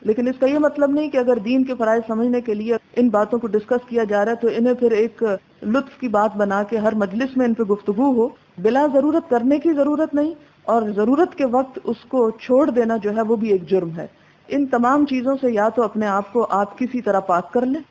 لیکن اس کا یہ مطلب نہیں کہ اگر دین کے فرائض سمجھنے کے لیے ان باتوں کو ڈسکس کیا جا رہا ہے تو انہیں پھر ایک لطف کی بات بنا کے ہر مجلس میں ان پہ گفتگو ہو. بلا ضرورت کرنے کی ضرورت نہیں، اور ضرورت کے وقت اس کو چھوڑ دینا جو ہے وہ بھی ایک جرم ہے. ان تمام چیزوں سے یا تو اپنے آپ کو آپ کسی طرح پاک کر لیں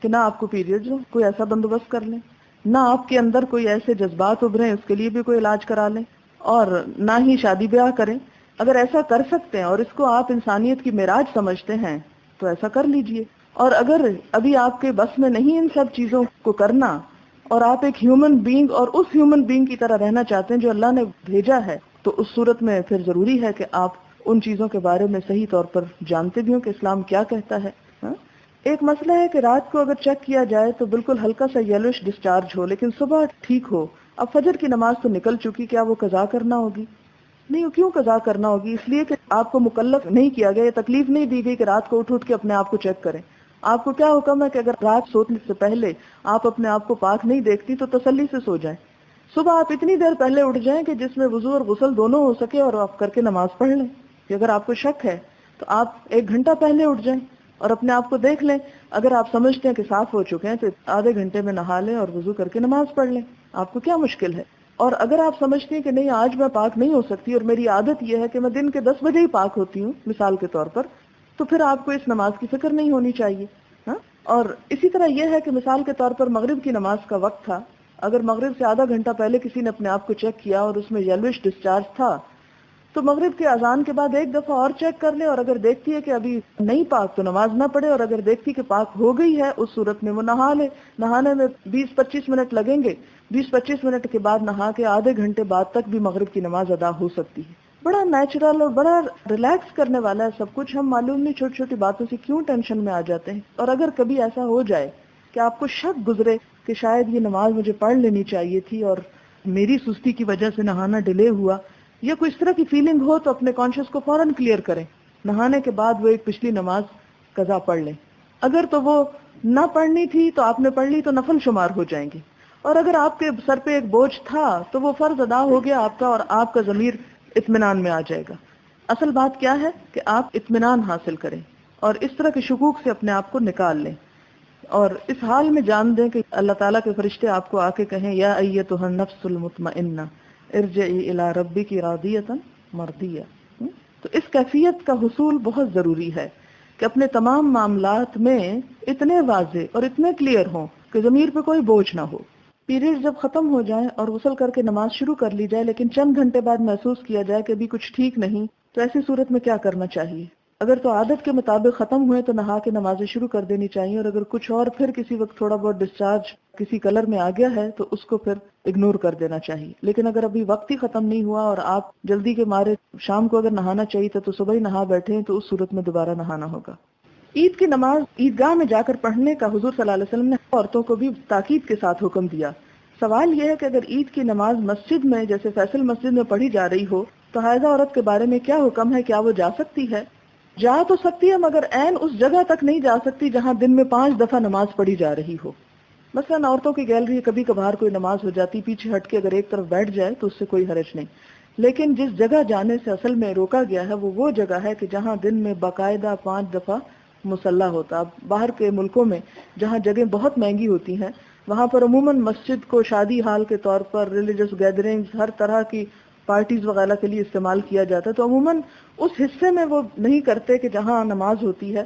کہ نہ آپ کو پیریڈز ہو، کوئی ایسا بندوبست کر لیں، نہ آپ کے اندر کوئی ایسے جذبات ابھریں اس کے لیے بھی کوئی علاج کرا لیں، اور نہ ہی شادی بیاہ کریں. اگر ایسا کر سکتے ہیں اور اس کو آپ انسانیت کی معراج سمجھتے ہیں تو ایسا کر لیجئے. اور اگر ابھی آپ کے بس میں نہیں ان سب چیزوں کو کرنا اور آپ ایک ہیومن بینگ اور اس ہیومن بینگ کی طرح رہنا چاہتے ہیں جو اللہ نے بھیجا ہے، تو اس صورت میں پھر ضروری ہے کہ آپ ان چیزوں کے بارے میں صحیح طور پر جانتے بھی ہوں کہ اسلام کیا کہتا ہے. ایک مسئلہ ہے کہ رات کو اگر چیک کیا جائے تو بالکل ہلکا سا یلوش ڈسچارج ہو لیکن صبح ٹھیک ہو. اب فجر کی نماز تو نکل چکی، کیا وہ قضا کرنا ہوگی؟ نہیں. کیوں قضا کرنا ہوگی؟ اس لیے کہ آپ کو مکلف نہیں کیا گیا، یہ تکلیف نہیں دی گئی کہ رات کو اٹھ کے اپنے آپ کو چیک کریں. آپ کو کیا حکم ہے کہ اگر رات سونے سے پہلے آپ اپنے آپ کو پاک نہیں دیکھتی تو تسلی سے سو جائیں. صبح آپ اتنی دیر پہلے اٹھ جائیں کہ جس میں وضو اور غسل دونوں ہو سکے اور آپ کر کے نماز پڑھ لیں. کہ اگر آپ کو شک ہے تو آپ 1 گھنٹہ پہلے اٹھ جائیں اور اپنے آپ کو دیکھ لیں. اگر آپ سمجھتے ہیں کہ صاف ہو چکے ہیں تو آدھے گھنٹے میں نہا لیں اور وضو کر کے نماز پڑھ لیں. آپ کو کیا مشکل ہے؟ اور اگر آپ سمجھتے ہیں کہ نہیں آج میں پاک نہیں ہو سکتی اور میری عادت یہ ہے کہ میں دن کے 10 بجے ہی پاک ہوتی ہوں مثال کے طور پر، تو پھر آپ کو اس نماز کی فکر نہیں ہونی چاہیے. ہاں، اور اسی طرح یہ ہے کہ مثال کے طور پر مغرب کی نماز کا وقت تھا، اگر مغرب سے آدھا گھنٹہ پہلے کسی نے اپنے آپ کو چیک کیا اور اس میں یلوش ڈسچارج تھا تو مغرب کے اذان کے بعد ایک دفعہ اور چیک کر لے، اور اگر دیکھتی ہے کہ ابھی نہیں پاک تو نماز نہ پڑھے، اور اگر دیکھتی کہ پاک ہو گئی ہے اس صورت میں وہ نہا لے. نہانے میں 20-25 منٹ لگیں گے، 20-25 منٹ کے بعد نہا کے آدھے گھنٹے بعد تک بھی مغرب کی نماز ادا ہو سکتی ہے. بڑا نیچرل اور بڑا ریلیکس کرنے والا ہے سب کچھ. ہم معلوم نہیں چھوٹی چھوٹی باتوں سے کیوں ٹینشن میں آ جاتے ہیں. اور اگر کبھی ایسا ہو جائے کہ آپ کو شک گزرے کہ شاید یہ نماز مجھے پڑھ لینی چاہیے تھی اور میری سستی کی وجہ سے نہانا ڈیلے ہوا، یا کوئی اس طرح کی فیلنگ ہو تو اپنے کانشیس کو فوراً کلیئر کریں. نہانے کے بعد وہ ایک پچھلی نماز قضا پڑھ لیں. اگر تو وہ نہ پڑھنی تھی تو آپ نے پڑھ لی تو نفل شمار ہو جائیں گے، اور اگر آپ کے سر پہ ایک بوجھ تھا تو وہ فرض ادا ہو گیا آپ کا، اور آپ کا ضمیر اطمینان میں آ جائے گا. اصل بات کیا ہے کہ آپ اطمینان حاصل کریں اور اس طرح کے شکوک سے اپنے آپ کو نکال لیں، اور اس حال میں جان دیں کہ اللہ تعالیٰ کے فرشتے آپ کو آ کے کہیں یا ایتھا النفس المطمئنہ ارجعی الی ربک راضیۃ مرضیہ. تو اس کیفیت کا حصول بہت ضروری ہے کہ اپنے تمام معاملات میں اتنے واضح اور اتنے کلیئر ہوں کہ ضمیر پہ کوئی بوجھ نہ ہو. پیریڈ جب ختم ہو جائیں اور غسل کر کے نماز شروع کر لی جائے لیکن چند گھنٹے بعد محسوس کیا جائے کہ ابھی کچھ ٹھیک نہیں، تو ایسی صورت میں کیا کرنا چاہیے؟ اگر تو عادت کے مطابق ختم ہوئے تو نہا کے نمازیں شروع کر دینی چاہیے، اور اگر کچھ اور پھر کسی وقت تھوڑا بہت ڈسچارج کسی کلر میں آ گیا ہے تو اس کو پھر اگنور کر دینا چاہیے. لیکن اگر ابھی وقت ہی ختم نہیں ہوا اور آپ جلدی کے مارے شام کو اگر نہانا چاہیے تھا تو صبح ہی نہا بیٹھے تو اس صورت میں دوبارہ نہانا ہوگا. عید کی نماز عیدگاہ میں جا کر پڑھنے کا حضور صلی اللہ علیہ وسلم نے عورتوں کو بھی تاکید کے ساتھ حکم دیا. سوال یہ ہے کہ اگر عید کی نماز مسجد میں جیسے فیصل مسجد میں پڑھی جا رہی ہو تو حائضہ عورت کے بارے میں کیا حکم ہے؟ کیا وہ جا سکتی ہے؟ جا تو سکتی ہے مگر عین اس جگہ تک نہیں جا سکتی جہاں دن میں 5 دفعہ نماز پڑھی جا رہی ہو. مثلا عورتوں کی گیلری کبھی کبھار کوئی نماز ہو جاتی، پیچھے ہٹ کے اگر ایک طرف بیٹھ جائے تو اس سے کوئی حرج نہیں، لیکن جس جگہ جانے سے اصل میں روکا گیا ہے وہ جگہ ہے کہ جہاں دن میں باقاعدہ 5 دفعہ مصلی ہوتا. اب باہر کے ملکوں میں جہاں جگہ بہت مہنگی ہوتی ہیں وہاں پر عموماً مسجد کو شادی ہال کے طور پر، ریلیجس گیدرنگز، ہر طرح کی پارٹیز وغیرہ کے لیے استعمال کیا جاتا ہے. تو عموماً اس حصے میں وہ نہیں کرتے کہ جہاں نماز ہوتی ہے.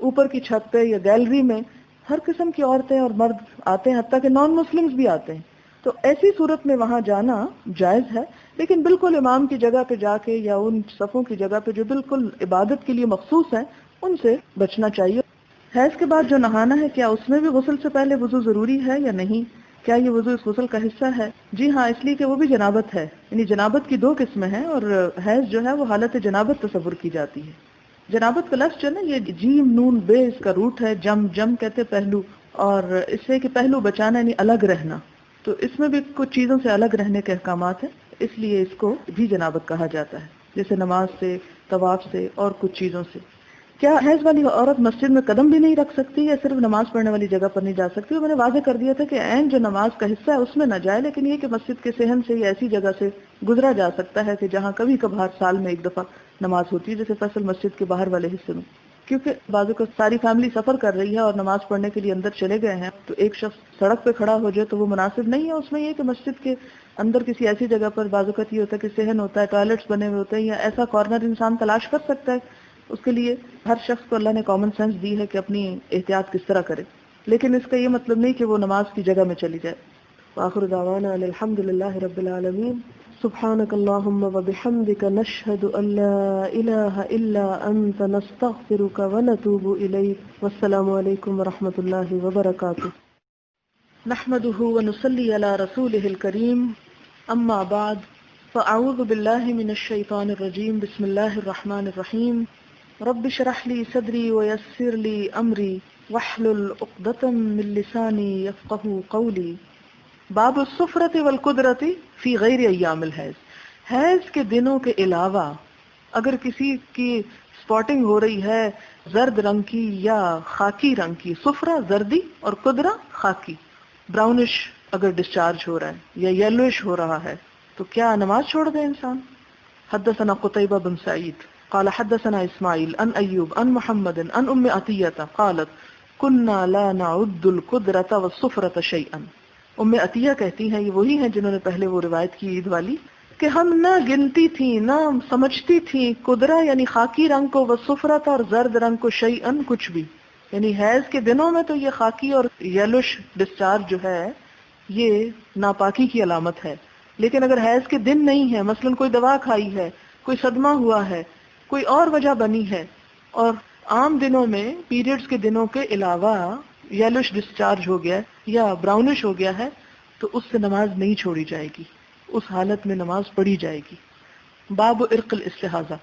اوپر کی چھت پہ یا گیلری میں ہر قسم کی عورتیں اور مرد آتے ہیں، حتیٰ کہ نان مسلمز بھی آتے ہیں. تو ایسی صورت میں وہاں جانا جائز ہے، لیکن بالکل امام کی جگہ پہ جا کے یا ان صفوں کی جگہ پہ جو بالکل عبادت کے لیے مخصوص ہیں ان سے بچنا چاہیے. حیض کے بعد جو نہانا ہے کیا اس میں بھی غسل سے پہلے وضو ضروری ہے یا نہیں؟ کیا یہ وضو اس غسل کا حصہ ہے؟ جی ہاں، اس لیے کہ وہ بھی جنابت ہے. یعنی جنابت کی 2 قسمیں ہیں اور حیض جو ہے وہ حالت جنابت تصور کی جاتی ہے. جنابت کا لفظ جو ہے نا یہ جیم نون بے اس کا روٹ ہے. جم کہتے پہلو، اور اس سے کہ پہلو بچانا یعنی الگ رہنا، تو اس میں بھی کچھ چیزوں سے الگ رہنے کے احکامات ہیں، اس لیے اس کو بھی جنابت کہا جاتا ہے، جیسے نماز سے، طواف سے اور کچھ چیزوں سے. کیا حیض والی عورت مسجد میں قدم بھی نہیں رکھ سکتی یا صرف نماز پڑھنے والی جگہ پر نہیں جا سکتی؟ وہ میں نے واضح کر دیا تھا کہ عین جو نماز کا حصہ ہے اس میں نہ جائے، لیکن یہ کہ مسجد کے صحن سے یا ایسی جگہ سے گزرا جا سکتا ہے کہ جہاں کبھی کبھار سال میں 1 دفعہ نماز ہوتی ہے، جیسے فیصل مسجد کے باہر والے حصے میں. کیونکہ بعض اوقات ساری فیملی سفر کر رہی ہے اور نماز پڑھنے کے لیے اندر چلے گئے ہیں تو ایک شخص سڑک پہ کھڑا ہو جائے تو وہ مناسب نہیں ہے. اس میں یہ کہ مسجد کے اندر کسی ایسی جگہ پر بعض اوقات یہ ہوتا ہے کہ صحن ہوتا ہے، ٹوائلٹس بنے ہوئے ہوتے ہیں، یا ایسا کارنر انسان تلاش کر سکتا ہے. اس کے لیے ہر شخص کو اللہ نے کامن سینس دی ہے کہ اپنی احتیاط کس طرح کرے، لیکن اس کا یہ مطلب نہیں کہ وہ نماز کی جگہ میں چلی جائے. وآخر دعوانا ان الحمد للہ رب العالمین. سبحانك اللهم وبحمدك نشهد ان لا اله الا انت نستغفرك ونتوب اليك والسلام عليكم ورحمة الله وبركاته. نحمده ونصلي على رسوله الكريم، اما بعد، فاعوذ بالله من الشيطان الرجيم. بسم الله الرحمن الرحيم. رب اشرح لي صدري ويسر لي امري واحلل عقدة من لساني يفقهوا قولي. باب السفرۃ والقدرۃ فی غیر ایام الحیض. حیض کے دنوں کے علاوہ اگر کسی کی سپاٹنگ ہو رہی ہے زرد رنگ کی یا خاکی رنگ کی، سفرہ زردی اور قدرہ خاکی، براؤنش اگر ڈسچارج ہو رہا ہے یا یلوش ہو رہا ہے تو کیا نماز چھوڑ دے انسان؟ حدثنا قتیبہ بن سعید قال حدثنا اسماعیل عن ایوب عن محمد عن ام عطیہ قالت كنا لا نعد القدرة والصفرة شيئا. ام عطیہ کہتی ہیں، یہ وہی ہیں جنہوں نے پہلے وہ روایت کی عید والی، کہ ہم نہ گنتی تھی نہ سمجھتی تھی قدرہ یعنی خاکی رنگ کو، والصفرة اور زرد رنگ کو، شیئا کچھ بھی. یعنی حیض کے دنوں میں تو یہ خاکی اور یلوش ڈسچارج جو ہے یہ ناپاکی کی علامت ہے، لیکن اگر حیض کے دن نہیں ہے، مثلا کوئی دوا کھائی ہے، کوئی صدمہ ہوا ہے، کوئی اور وجہ بنی ہے، اور عام دنوں میں پیریڈز کے دنوں کے علاوہ یلوش ڈسچارج ہو گیا یا براؤنش ہو گیا ہے، تو اس سے نماز نہیں چھوڑی جائے گی، اس حالت میں نماز پڑھی جائے گی. باب عرق الاستحاضہ،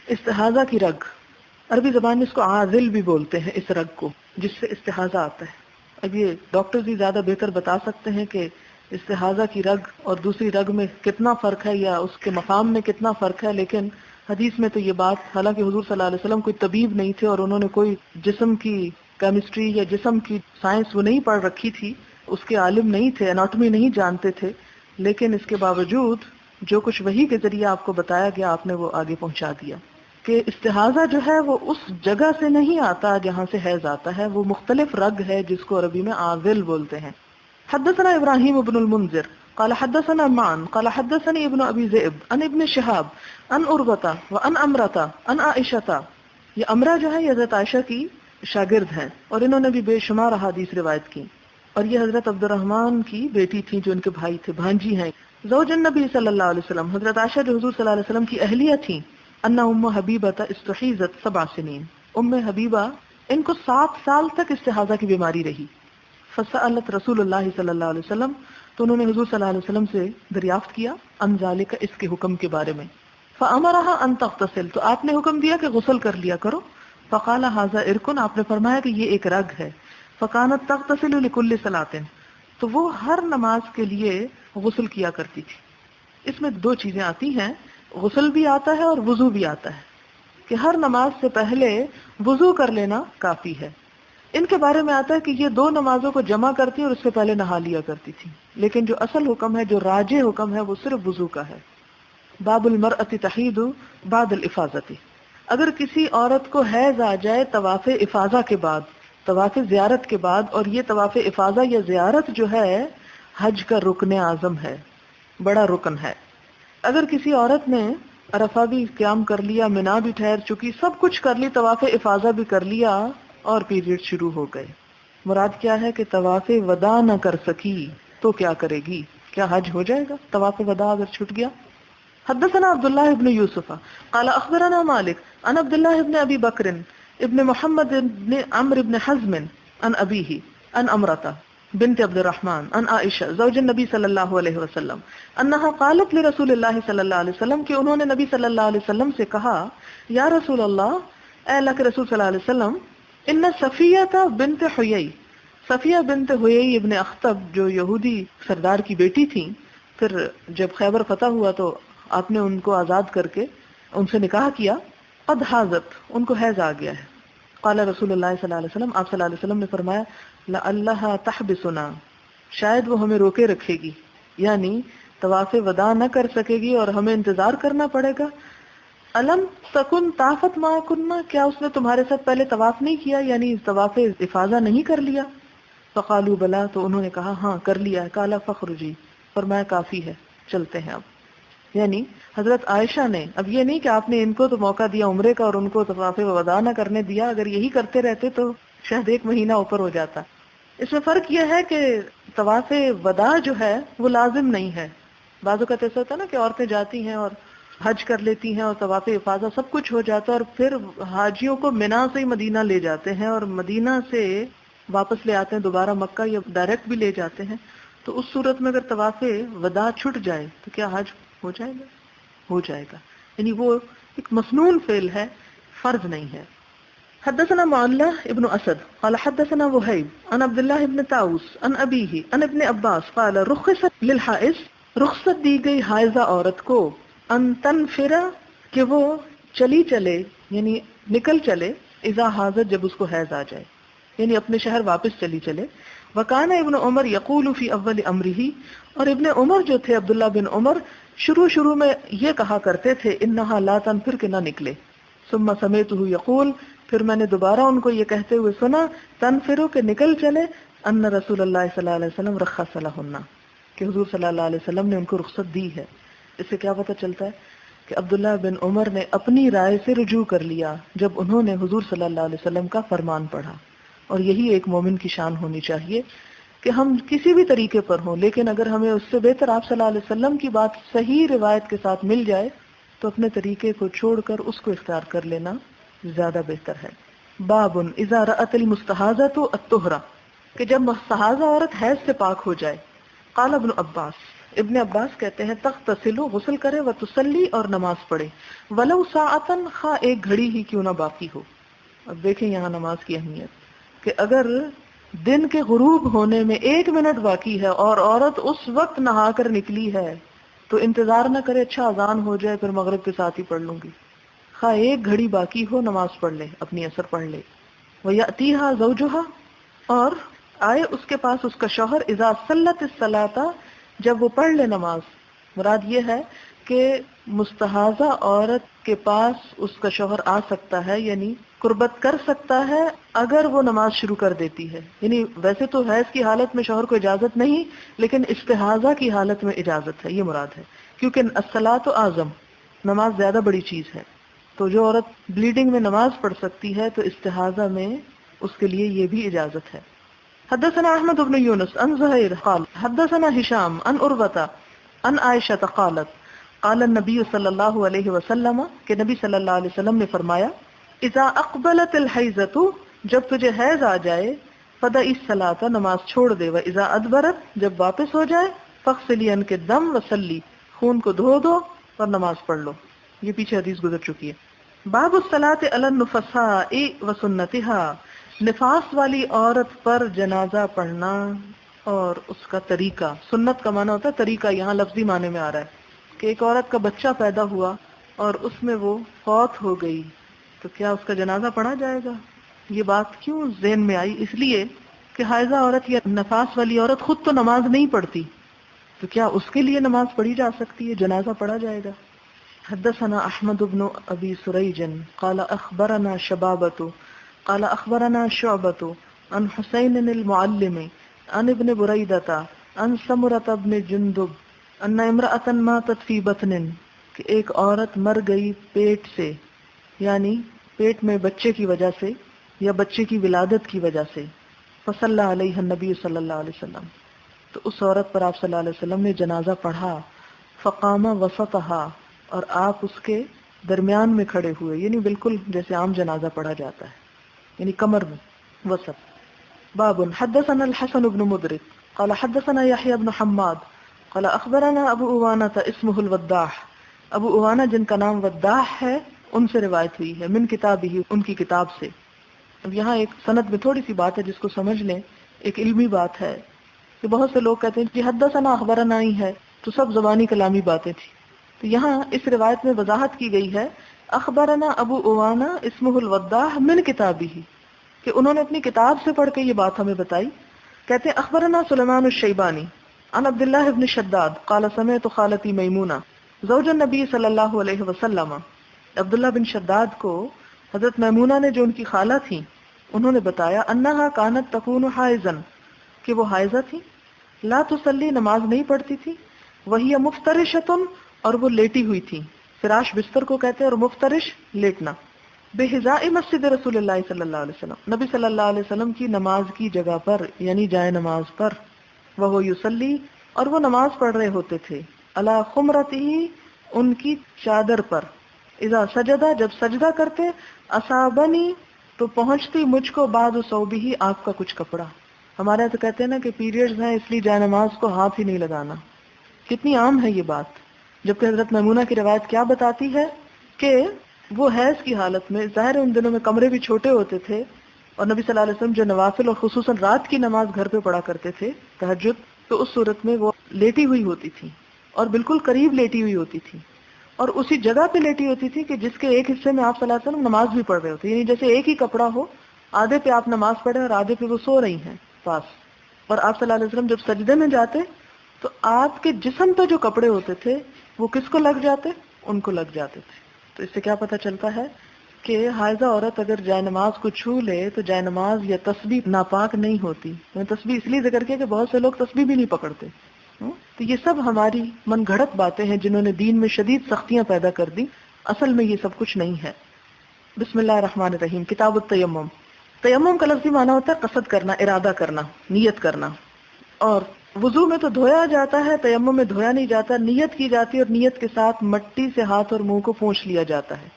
استحاضہ کی رگ، عربی زبان میں اس کو عاذل بھی بولتے ہیں، اس رگ کو جس سے استحاضہ آتا ہے. اب یہ ڈاکٹرز بھی زیادہ بہتر بتا سکتے ہیں کہ استحاضہ کی رگ اور دوسری رگ میں کتنا فرق ہے یا اس کے مقام میں کتنا فرق ہے، لیکن حدیث میں تو یہ بات، حالانکہ حضور صلی اللہ علیہ وسلم کوئی طبیب نہیں تھے اور انہوں نے کوئی جسم کی کیمسٹری یا جسم کی سائنس وہ نہیں پڑھ رکھی تھی، اس کے عالم نہیں تھے، اناٹمی نہیں جانتے تھے، لیکن اس کے باوجود جو کچھ وحی کے ذریعے آپ کو بتایا گیا آپ نے وہ آگے پہنچا دیا کہ استحاضہ جو ہے وہ اس جگہ سے نہیں آتا جہاں سے حیض آتا ہے، وہ مختلف رگ ہے جس کو عربی میں عاذل بولتے ہیں. حدثنا ابراہیم بن المنذر قال حدثنا معن قال حدثني ابن ابي ذئب عن ابن شهاب عن عروة وعن امرة عن عائشة. یہ امرہ جو ہے یہ حضرت عائشہ کی شاگرد ہیں اور انہوں نے بھی بے شمار احادیث روایت کی، اور یہ حضرت عبد الرحمن کی بیٹی تھی جو ان کے بھائی تھے، بھانجی ہیں. زوج النبی صلی اللہ علیہ وسلم، حضرت عائشہ جو حضور صلی اللہ علیہ وسلم کی اہلیہ تھیں. ان ام حبیبہ استحیضت 7 سنین، ام حبیبہ ان کو 7 سال تک استحاضہ کی بیماری رہی. فسألت رسول اللہ صلی اللہ علیہ وسلم، تو انہوں نے حضور صلی اللہ علیہ وسلم سے دریافت کیا ان ذالک، اس کے حکم کے بارے میں. فامرها ان تغتسل، تو آپ نے حکم دیا کہ غسل کر لیا کرو. فقال ھذا ارکن، آپ نے فرمایا کہ یہ ایک رگ ہے. فکانت تغتسل لکل صلاۃ، تو وہ ہر نماز کے لیے غسل کیا کرتی تھی. اس میں 2 چیزیں آتی ہیں، غسل بھی آتا ہے اور وضو بھی آتا ہے، کہ ہر نماز سے پہلے وضو کر لینا کافی ہے. ان کے بارے میں آتا ہے کہ یہ 2 نمازوں کو جمع کرتی اور اس سے پہلے نہا لیا کرتی تھی، لیکن جو اصل حکم ہے، جو راجح حکم ہے، وہ صرف وضو کا ہے. باب المرأة تحیض بعد الافاضۃ، اگر کسی عورت کو حیض آ جائے طواف افاضہ کے بعد، طواف زیارت کے بعد، اور یہ طواف افاضہ یا زیارت جو ہے حج کا رکن اعظم ہے، بڑا رکن ہے. اگر کسی عورت نے عرفہ بھی قیام کر لیا، منا بھی ٹھہر چکی، سب کچھ کر لی، طواف افاضہ بھی کر لیا، اور پیریڈ شروع ہو گئے، مراد کیا ہے کہ طواف وداع نہ کر سکی تو کیا کرے گی؟ کیا حج ہو جائے گا طواف وداع اگر چھوٹ گیا؟ حدثنا عبداللہ ابن یوسف قال اخبرنا مالک عن عبداللہ ابن ابی بکر ابن محمد ابن عمرو ابن حزم عن ابیہ عن امرۃ بنت عبد الرحمن عن عائشہ زوج النبی صلی اللہ علیہ وسلم انہا قالت لرسول اللہ صلی اللہ علیہ وسلم، کہ انہوں نے نبی صلی اللہ علیہ وسلم سے کہا، یا رسول اللہ، اے اللہ کے رسول صلی اللہ علیہ وسلم، ان صفیہ بنت حیی، صفیہ بنت حیی ابن اخطب جو یہودی سردار کی بیٹی تھیں، پھر جب خیبر فتح ہوا تو آپ نے ان کو آزاد کر کے ان سے نکاح کیا. قد حاضت، ان کو حیض آ گیا ہے. قال رسول اللہ صلی اللہ علیہ وسلم، آپ صلی اللہ علیہ وسلم نے فرمایا، لعلھا تحبسنا، شاید وہ ہمیں روکے رکھے گی، یعنی طواف وداع نہ کر سکے گی اور ہمیں انتظار کرنا پڑے گا. الم تکن طافت ما کننا، کیا اس نے تمہارے ساتھ پہلے طواف نہیں کیا، یعنی طواف افاضہ نہیں کر لیا؟ فقالوا بلا، تو انہوں نے کہا ہاں کر لیا ہے. قال فخرجی، فرمایا کافی ہے، چلتے ہیں اب. یعنی حضرت عائشہ نے، اب یہ نہیں کہ آپ نے ان کو تو موقع دیا عمرے کا اور ان کو طواف وداع نہ کرنے دیا، اگر یہی کرتے رہتے تو شاید 1 مہینہ اوپر ہو جاتا. اس میں فرق یہ ہے کہ طواف وداع جو ہے وہ لازم نہیں ہے. بعض اوقات ایسا ہوتا ہے نا کہ عورتیں جاتی ہیں اور حج کر لیتی ہیں اور طواف افاضہ سب کچھ ہو جاتا ہے، اور پھر حاجیوں کو منا سے ہی مدینہ لے جاتے ہیں اور مدینہ سے واپس لے آتے ہیں دوبارہ مکہ، یا ڈائریکٹ بھی لے جاتے ہیں. تو اس صورت میں اگر طواف وداع چھٹ جائے تو کیا حج ہو جائے گا؟ ہو جائے گا. یعنی وہ ایک مسنون فعل ہے، فرض نہیں ہے. حدثنا معلہ ابن اسد قال حدثنا وہیب عن عبداللہ ابن طاؤس عن ابیہ عن ابن عباس قال رخصت للحائض، رخصت دی گئی حائضہ عورت کو، ان تنفرا، کہ وہ چلی چلے، یعنی نکل چلے، اذا حاضت، جب اس کو حیض آ جائے، یعنی اپنے شہر واپس چلی چلے. وکان ابن عمر یقول فی اول امرہ، اور ابن عمر جو تھے، عبداللہ بن عمر، شروع میں یہ کہا کرتے تھے، انہا لا تنفر، کہ نہ نکلے، ثم سمعته یقول، پھر میں نے دوبارہ ان کو یہ کہتے ہوئے سنا، تنفروا کہ نکل چلے، ان رسول اللہ صلی اللہ علیہ وسلم رخص لہن، کہ حضور صلی اللہ علیہ وسلم نے ان کو رخصت دی ہے۔ اس سے کیا پتہ چلتا ہے کہ عبداللہ بن عمر نے اپنی رائے سے رجوع کر لیا جب انہوں نے حضور صلی اللہ علیہ وسلم کا فرمان پڑھا۔ اور یہی ایک مومن کی شان ہونی چاہیے کہ ہم کسی بھی طریقے پر ہوں، لیکن اگر ہمیں اس سے بہتر آپ صلی اللہ علیہ وسلم کی بات صحیح روایت کے ساتھ مل جائے تو اپنے طریقے کو چھوڑ کر اس کو اختیار کر لینا زیادہ بہتر ہے۔ باب اذا رأت المستحاضۃ الطہرہ، کہ جب مستحاضہ عورت حیض سے پاک ہو جائے، قال ابن عباس، ابن عباس کہتے ہیں، تغتسل، غسل کرے، وتصلی، اور نماز پڑھے، ولو ساعتا، خواہ ایک گھڑی ہی کیوں نہ باقی ہو۔ اب دیکھیں یہاں نماز کی اہمیت، کہ اگر دن کے غروب ہونے میں 1 منٹ باقی ہے اور عورت اس وقت نہا کر نکلی ہے تو انتظار نہ کرے اچھا اذان ہو جائے پھر مغرب کے ساتھ ہی پڑھ لوں گی، خواہ ایک گھڑی باقی ہو نماز پڑھ لے، اپنی اثر پڑھ لے۔ وَيَأْتِيهَا زَوْجُهَا، اور آئے اس کے پاس اس کا شوہر، اذا صلت الصلاۃ، جب وہ پڑھ لے نماز۔ مراد یہ ہے کہ مستحاضہ عورت کے پاس اس کا شوہر آ سکتا ہے، یعنی قربت کر سکتا ہے اگر وہ نماز شروع کر دیتی ہے۔ یعنی ویسے تو حیض کی حالت میں شوہر کو اجازت نہیں، لیکن استحاضہ کی حالت میں اجازت ہے، یہ مراد ہے، کیونکہ الصلاۃ اعظم، نماز زیادہ بڑی چیز ہے، تو جو عورت بلیڈنگ میں نماز پڑھ سکتی ہے تو استحاضہ میں اس کے لیے یہ بھی اجازت ہے۔ حدثنا احمد بن یونس عن زہیر قال حدثنا ہشام عن عروہ عن عائشہ قالت قال النبی صلی اللہ علیہ وسلم، کہ نبی صلی اللہ علیہ وسلم نے فرمایا، اذا اقبلت الحیضۃ، جب تجھے حیض آ جائے، فدعی الصلاۃ، نماز چھوڑ دے، واذا ادبرت، جب واپس ہو جائے، فاغسلی عنک الدم وصلی، خون کو دھو دو اور نماز پڑھ لو۔ یہ پیچھے حدیث گزر چکی ہے۔ باب الصلاۃ علی النفساء وسنتها، نفاس والی عورت پر جنازہ پڑھنا اور اس کا طریقہ۔ سنت کا معنی ہوتا ہے طریقہ، یہاں لفظی معنی میں آ رہا ہے کہ ایک عورت کا بچہ پیدا ہوا اور اس میں وہ فوت ہو گئی تو کیا اس کا جنازہ پڑھا جائے گا؟ یہ بات کیوں ذہن میں آئی؟ اس لیے کہ حائضہ عورت یا نفاس والی عورت خود تو نماز نہیں پڑھتی، تو کیا اس کے لیے نماز پڑھی جا سکتی ہے، جنازہ پڑھا جائے گا؟ حدثنا احمد بن ابی سریج قال اخبرنا شبابۃ قال اخبرنا شعبۃ عن حسین المعلم عن ابن بریدہ عن سمرۃ بن جندب ان امرأۃ ماتت فی بطن، کہ ایک عورت مر گئی پیٹ سے، یعنی پیٹ میں بچے کی وجہ سے یا بچے کی ولادت کی وجہ سے، فصلی علیہ النبی صلی اللہ علیہ وسلم، تو اس عورت پر آپ صلی اللہ علیہ وسلم نے جنازہ پڑھا، فقام وسطها، اور آپ اس کے درمیان میں کھڑے ہوئے، یعنی بالکل جیسے عام جنازہ پڑھا جاتا ہے، یعنی کمر میں وسط۔ باب حدثنا الحسن بن مدرک قال حدثنا یحیی بن حماد قال اخبرنا ابو اوانہ اسمہ الوداح، ابو اوانہ جن کا نام وداح ہے ان سے روایت ہوئی ہے، من کتابہ، ان کی کتاب سے۔ اب یہاں ایک سند میں تھوڑی سی بات ہے جس کو سمجھ لیں، ایک علمی بات ہے کہ بہت سے لوگ کہتے ہیں کہ حدثنا اخبرنا ہی ہے تو سب زبانی کلامی باتیں تھی، تو یہاں اس روایت میں وضاحت کی گئی ہے اخبرنا ابو اوانہ اسمہ الوداح من کتابہ، کہ انہوں نے اپنی کتاب سے پڑھ کے یہ بات ہمیں بتائی۔ کہتے ہیں اخبرنا سلیمان الشیبانی عن عبداللہ بن شداد قال سمعت خالتی میمونہ زوج النبی صلی اللہ علیہ وسلم، عبداللہ بن شداد کو حضرت میمونہ نے جو ان کی خالہ تھیں انہوں نے بتایا، انہا کانت تکون حائزن، کہ وہ حائزہ تھی، لا تصلی، نماز نہیں پڑھتی تھی، وہی مفترشتن، اور وہ لیٹی ہوئی تھی، فراش بستر کو کہتے ہیں، اور مفترش لیٹنا، بحذاء مسجد رسول اللہ صلی اللہ علیہ وسلم، نبی صلی اللہ علیہ وسلم کی نماز کی جگہ پر، یعنی جائے نماز پر، وہ یصلی، اور وہ نماز پڑھ رہے ہوتے تھے، علی خمرتہ، ان کی چادر پر، اذا سجدہ، جب سجدہ کرتے، اصابنی، تو پہنچتی مجھ کو، بعد صوبہ، آپ کا کچھ کپڑا۔ ہمارے یہاں تو کہتے ہیں نا کہ پیریڈز ہیں اس لیے جائے نماز کو ہاتھ ہی نہیں لگانا، کتنی عام ہے یہ بات، جبکہ حضرت میمونہ کی روایت کیا بتاتی ہے کہ وہ حیض کی حالت میں، ظاہر ان دنوں میں کمرے بھی چھوٹے ہوتے تھے، اور نبی صلی اللہ علیہ وسلم جو نوافل اور خصوصاً رات کی نماز گھر پہ پڑھا کرتے تھے تہجد، تو اس صورت میں وہ لیٹی ہوئی ہوتی تھی اور بالکل قریب لیٹی ہوئی ہوتی تھی، اور اسی جگہ پہ لیٹی ہوتی تھی کہ جس کے ایک حصے میں آپ صلی اللہ علیہ وسلم نماز بھی پڑھ رہے ہوتے، یعنی جیسے ایک ہی کپڑا ہو، آدھے پہ آپ نماز پڑھے اور آدھے پہ وہ سو رہی ہیں پاس، اور آپ صلی اللہ علیہ وسلم جب سجدے میں جاتے تو آپ کے جسم پہ جو کپڑے ہوتے تھے وہ کس کو لگ جاتے؟ ان کو لگ جاتے تھے۔ تو اس سے کیا پتہ چلتا ہے کہ حائضہ عورت اگر جائے نماز کو چھو لے تو جائے نماز یا تسبیح ناپاک نہیں ہوتی. میں نے تسبیح اس لیے ذکر کیا کہ بہت سے لوگ تسبیح بھی نہیں پکڑتے. تو یہ سب ہماری من گھڑت باتیں ہیں جنہوں نے دین میں شدید سختیاں پیدا کر دی. اصل میں یہ سب کچھ نہیں ہے. بسم اللہ الرحمن الرحیم. کتاب التیمم. تیمم کا لفظی معنی ہوتا ہے قصد کرنا، ارادہ کرنا، نیت کرنا. اور وضو میں تو دھویا جاتا ہے، تیمم میں دھویا نہیں جاتا، نیت کی جاتی ہے اور نیت کے ساتھ مٹی سے ہاتھ اور منہ کو پونچھ لیا جاتا ہے.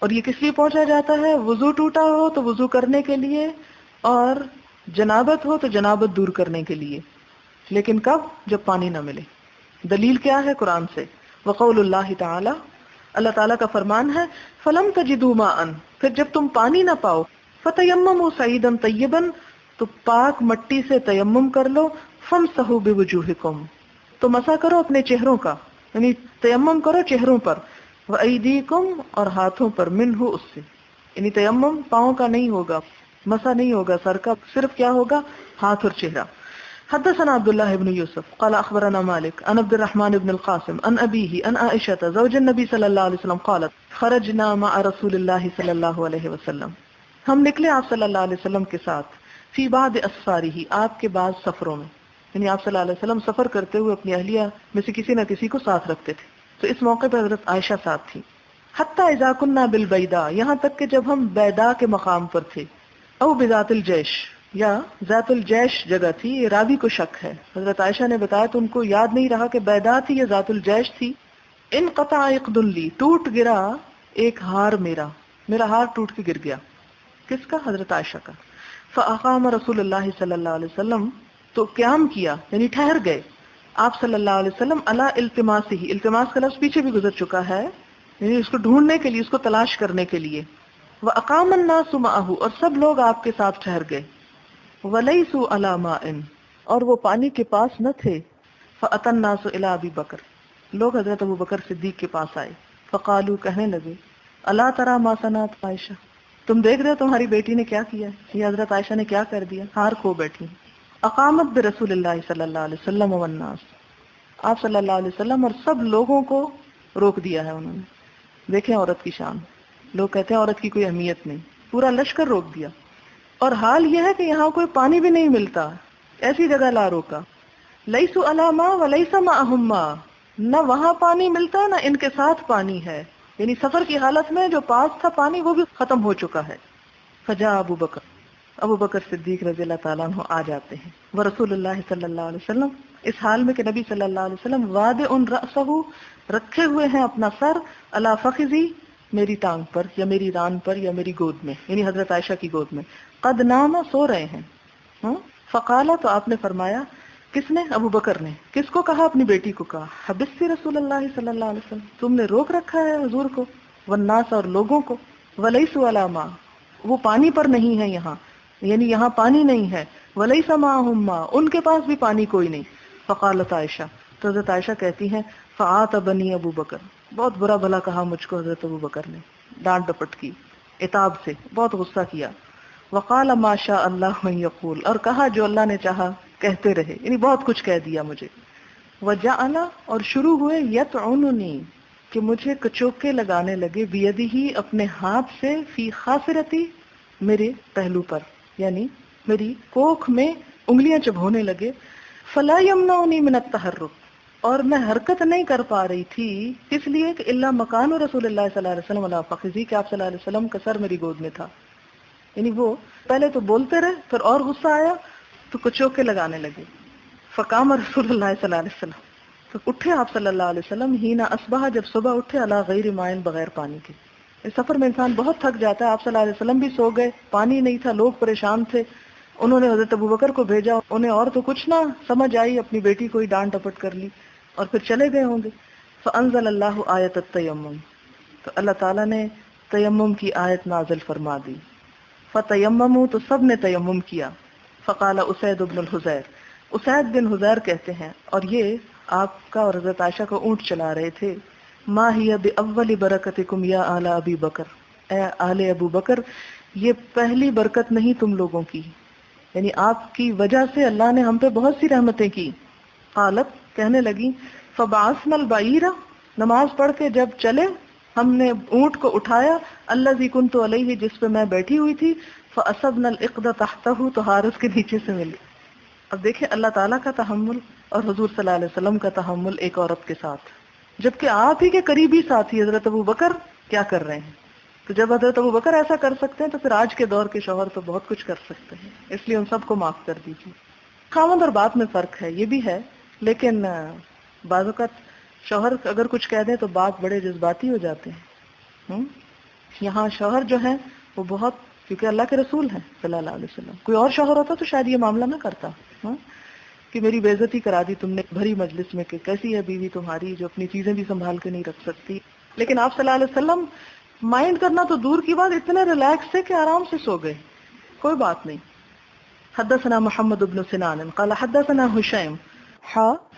اور یہ کس لیے پہنچا جاتا ہے؟ وضو ٹوٹا ہو تو وضو کرنے کے لیے، اور جنابت ہو تو جنابت دور کرنے کے لیے. لیکن کب؟ جب پانی نہ ملے. دلیل کیا ہے؟ قرآن سے. وقول اللہ تعالی، اللہ تعالیٰ کا فرمان ہے، فلم تجدوا ماء، پھر جب تم پانی نہ پاؤ، فتیمموا صعیدا طیبا، تو پاک مٹی سے تیمم کر لو، فامسحوا بوجوہکم، تو مسح کرو اپنے چہروں کا، یعنی تیمم کرو چہروں پر، وایدیکم، اور ہاتھوں پر، منہ، اس سے. یعنی تیمم پاؤں کا نہیں ہوگا، مسح نہیں ہوگا سر کا، صرف کیا ہوگا؟ ہاتھ اور چہرہ. حدثنا عبد الله بن يوسف قال اخبرنا مالك عن عبد الرحمن بن القاسم عن ابيه عن عائشة زوج النبي صلى الله عليه وسلم قالت خرجنا مع رسول الله صلى الله عليه وسلم، ہم نکلے آپ صلی اللہ علیہ وسلم کے ساتھ، فی بعض اسفاره، آپ کے بعض سفروں میں. یعنی آپ صلی اللہ علیہ وسلم سفر کرتے ہوئے اپنی اہلیہ میں سے کسی نہ کسی کو ساتھ رکھتے تھے. تو اس موقع پر حضرت عائشہ ساتھ تھی. حتی اذا كنا بالبیداء، یہاں تک کہ جب ہم بیدا کے مقام پر تھے، او بذات الجیش، یا ذات الجیش جگہ تھی. یہ راوی کو شک ہے. حضرت عائشہ نے بتایا تو ان کو یاد نہیں رہا کہ بیدا تھی یا ذات الجیش تھی. انقطع عقد لی، ٹوٹ گرا ایک ہار میرا ہار ٹوٹ کے گر گیا. کس کا؟ حضرت عائشہ کا. فاقام رسول اللہ صلی اللہ علیہ وسلم، تو قیام کیا یعنی ٹھہر گئے آپ صلی اللہ علیہ وسلم، علی التماس ہی، التماس کا لفظ پیچھے بھی گزر چکا ہے، یعنی اس کو ڈھونڈنے کے لیے، اس کو تلاش کرنے کے لیے. واقام الناس معه، اور سب لوگ آپ کے ساتھ ٹھہر گئے. ولیسوا علی ماء، اور وہ پانی کے پاس نہ تھے. فاتی الناس الی ابی بکر، لوگ حضرت ابو بکر صدیق کے پاس آئے. فقالوا، کہنے لگے، الا تری ما صنعت عائشہ، تم دیکھ رہے ہو تمہاری بیٹی نے کیا کیا ہے؟ یہ حضرت عائشہ نے کیا کر دیا؟ ہار کھو بیٹھی. اقامت برسول اللہ صلی اللہ علیہ وسلم والناس، آپ صلی اللہ علیہ وسلم اور سب لوگوں کو روک دیا ہے انہوں نے. دیکھیں عورت کی شان. لوگ کہتے ہیں عورت کی کوئی اہمیت نہیں، پورا لشکر روک دیا. اور حال یہ ہے کہ یہاں کوئی پانی بھی نہیں ملتا، ایسی جگہ لا روکا. لیسوا علی ماء ولیس معهم ماء، نہ وہاں پانی ملتا نہ ان کے ساتھ پانی ہے. یعنی سفر کی حالت میں جو پاس تھا پانی وہ بھی ختم ہو چکا ہے. فجاء ابو بکر صدیق رضی اللہ تعالیٰ عنہ آ جاتے ہیں. ورسول اللہ صلی اللہ علیہ وسلم، اس حال میں کہ نبی صلی اللہ علیہ وسلم واضع رأسہ، رکھے ہوئے ہیں اپنا سر، علی فخذی، میری ٹانگ پر یا میری ران پر یا میری گود میں، یعنی حضرت عائشہ کی گود میں. قد نام، سو رہے ہیں. فقالا، تو آپ نے فرمایا، کس نے؟ ابو بکر نے. کس کو کہا؟ اپنی بیٹی کو کہا. حبسی رسول اللہ صلی اللہ علیہ وسلم، تم نے روک رکھا ہے حضور کو، والناس، اور لوگوں کو. ولیسوا علی ماء، وہ پانی پر نہیں ہے یہاں، یعنی یہاں پانی نہیں ہے. ولیس معهم ماء، ان کے پاس بھی پانی کوئی نہیں. فقالت عائشہ، تو حضرت عائشہ کہتی ہیں، فعاتبنی ابو بکر، بہت برا بھلا کہا مجھ کو حضرت ابو بکر نے، ڈانٹ ڈپٹ کی، عتاب سے، بہت غصہ کیا. وقال ما شاء اللہ ان یقول، اور کہا جو اللہ نے چاہا کہتے رہے، یعنی بہت کچھ کہہ دیا مجھے. وجعل، اور شروع ہوئے، یطعننی، کہ مجھے کچوکے لگانے لگے، بیدہ، اپنے ہاتھ سے، فی خاصرتی، میرے پہلو پر، یعنی میری کوکھ میں انگلیاں چبھونے لگے. فلا یمنعنی من التحرک، اور میں حرکت نہیں کر پا رہی تھی، اس لیے کہ الا مکان رسول اللہ صلی اللہ علیہ وسلم علی فخذی، کہ آپ صلی اللہ علیہ وسلم کا سر میری گود میں تھا. یعنی وہ پہلے تو بولتے رہے، پھر اور غصہ آیا تو کچوکے لگانے لگے. فقام رسول اللہ صلی اللہ علیہ وسلم، تو اٹھے آپ صلی اللہ علیہ وسلم، ہینا اصبح، جب صبح اٹھے، علی غیر ماء، بغیر پانی کے. اس سفر میں انسان بہت تھک جاتا ہے. آپ صلی اللہ علیہ وسلم بھی سو گئے، پانی نہیں تھا، لوگ پریشان تھے. انہوں نے حضرت ابو بکر کو بھیجا، انہیں اور تو کچھ نہ سمجھ آئی، اپنی بیٹی کو ہی ڈانٹ ڈپٹ کر لی اور پھر چلے گئے ہوں گے. فانزل اللہ آیت التیمم، تو اللہ تعالیٰ نے تیمم کی آیت نازل فرما دی. فتیمموا، تو سب نے تیمم کیا. فقال اسید بن الحضیر، اسید بن حضیر کہتے ہیں، اور یہ آپ کا اور حضرت عائشہ کا اونٹ چلا رہے تھے، ما ہی باول برکتکم یا آل ابی بکر، اے آل ابو بکر، یہ پہلی برکت نہیں تم لوگوں کی، یعنی آپ کی وجہ سے اللہ نے ہم پہ بہت سی رحمتیں کی. قالت، کہنے لگی، فبعثنا البعیر، نماز پڑھ کے جب چلے، ہم نے اونٹ کو اٹھایا الذی کنت علیہ جس پہ میں بیٹھی ہوئی تھی فاصبنا العقد تحتہ تو ہار اس کے نیچے سے ملی. اب دیکھیں اللہ تعالیٰ کا تحمل اور حضور صلی اللہ علیہ وسلم کا تحمل ایک عورت کے ساتھ، جبکہ آپ ہی کے قریبی ساتھی حضرت ابو بکر کیا کر رہے ہیں. تو جب حضرت ابو بکر ایسا کر سکتے ہیں تو پھر آج کے دور کے شوہر تو بہت کچھ کر سکتے ہیں. اس لیے ان سب کو معاف کر دیجیے. خاوند اور بات میں فرق ہے، یہ بھی ہے، لیکن بعض اوقات شوہر اگر کچھ کہہ دیں تو بات بڑے جذباتی ہو جاتے ہیں. یہاں شوہر جو ہے وہ بہت، کیونکہ اللہ کے رسول ہیں صلی اللہ علیہ وسلم، کوئی اور شوہر ہوتا تو شاید یہ معاملہ نہ کرتا کہ میری بے عزتی کرا دی تم نے بھری مجلس میں کہ کیسی ہے بیوی تمہاری جو اپنی چیزیں بھی سنبھال کے نہیں رکھ سکتی. لیکن آپ صلی اللہ علیہ وسلم مائنڈ کرنا تو دور کی بات، اتنے ریلیکس تھے کہ آرام سے سو گئے، کوئی بات نہیں. حدثنا محمد بن سنان قال حدثنا هشيم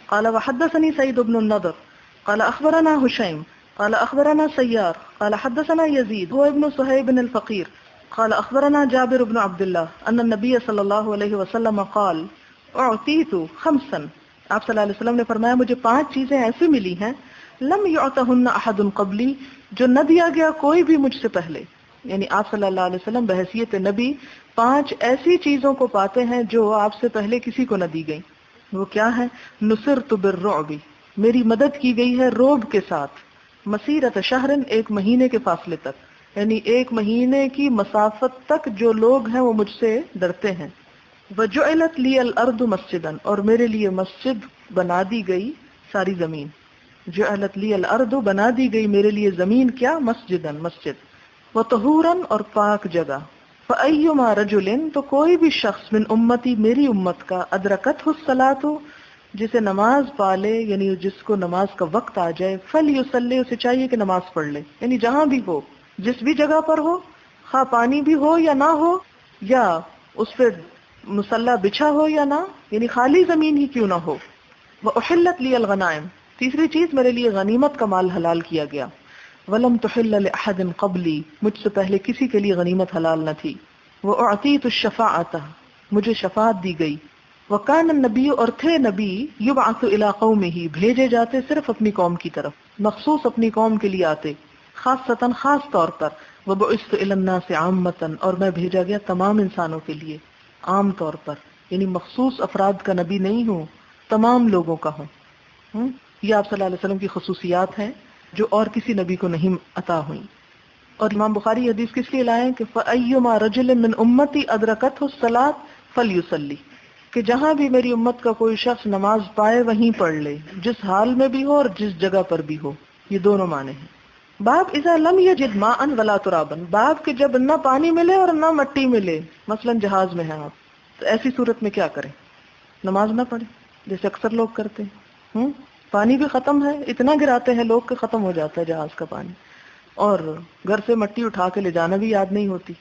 قال وحدثني سعيد بن النضر قال اخبرنا هشيم قال اخبرنا سيار قال حدثنا يزيد هو ابن صهيب الفقير قال اخبرنا جابر بن عبد الله ان النبي صلى الله عليه وسلم قال اعطيت خمسا. آپ صلی اللہ علیہ وسلم نے فرمایا مجھے 5 چیزیں ایسی ملی ہیں لم يعطهن احد قبلی، جو نہ دیا گیا کوئی بھی مجھ سے پہلے. یعنی آپ صلی اللہ علیہ وسلم بحیثیت نبی 5 ایسی چیزوں کو پاتے ہیں جو آپ سے پہلے کسی کو نہ دی گئی. وہ کیا ہے؟ نصرت بالرعب، میری مدد کی گئی ہے روب کے ساتھ، مسیرت شہر، 1 مہینے کے فاصلے تک، یعنی 1 مہینے کی مسافت تک جو لوگ ہیں وہ مجھ سے ڈرتے ہیں. وجعلت لی الارض مسجدا، اور میرے لیے مسجد بنا دی گئی ساری زمین. جعلت لی الارض، بنا دی گئی میرے لیے زمین کیا؟ مسجدا، مسجد. وطہورا، اور پاک جگہ. فایما رجل، تو کوئی بھی شخص من امتی، میری امت کا، ادرکتہ الصلاۃ، جسے نماز پالے، یعنی جس کو نماز کا وقت آ جائے، فلیصلی، اسے چاہیے کہ نماز پڑھ لے. یعنی جہاں بھی ہو، جس بھی جگہ پر ہو، خواہ پانی بھی ہو یا نہ ہو، یا اس پہ مصلی بچھا ہو یا نہ، یعنی خالی زمین ہی کیوں نہ ہو. واحلت لی الغنائم، تیسری چیز میرے لیے غنیمت کا مال حلال کیا گیا. ولم تحل لأحد قبلی، مجھ سے پہلے کسی کے لیے غنیمت حلال نہ تھی. وأعطیت الشفاعۃ، مجھے شفاعت دی گئی. وکان النبی، اور تھے نبی، یبعث الی قومہ، بھیجے جاتے صرف اپنی قوم کی طرف، مخصوص اپنی قوم کے لیے آتے، خاصتاً خاص طور پر. وبعثت الی الناس عامۃ، اور میں بھیجا گیا تمام انسانوں کے لیے عام طور پر، یعنی مخصوص افراد کا نبی نہیں ہوں، تمام لوگوں کا ہوں. یہ آپ صلی اللہ علیہ وسلم کی خصوصیات ہیں جو اور کسی نبی کو نہیں عطا ہوئی. اور امام بخاری حدیث کس لیے لائے کہ فَأَيُّمَا رَجُلٍ مِّنْ أُمَّتِي أَدْرَكَتْهُ الصَّلَاةُ فَلْيُصَلِّ، کہ جہاں بھی میری امت کا کوئی شخص نماز پائے وہیں پڑھ لے، جس حال میں بھی ہو اور جس جگہ پر بھی ہو. یہ دونوں معنی ہیں. باب اذا لم یجد ماء ولا ترابا، باب کہ جب نہ پانی ملے اور نہ مٹی ملے، مثلا جہاز میں ہیں آپ، تو ایسی صورت میں کیا کریں؟ نماز نہ پڑھیں جیسے اکثر لوگ کرتے ہیں. پانی بھی ختم ہے، اتنا گراتے ہیں لوگ کہ ختم ہو جاتا ہے جہاز کا پانی، اور گھر سے مٹی اٹھا کے لے جانا بھی یاد نہیں ہوتی.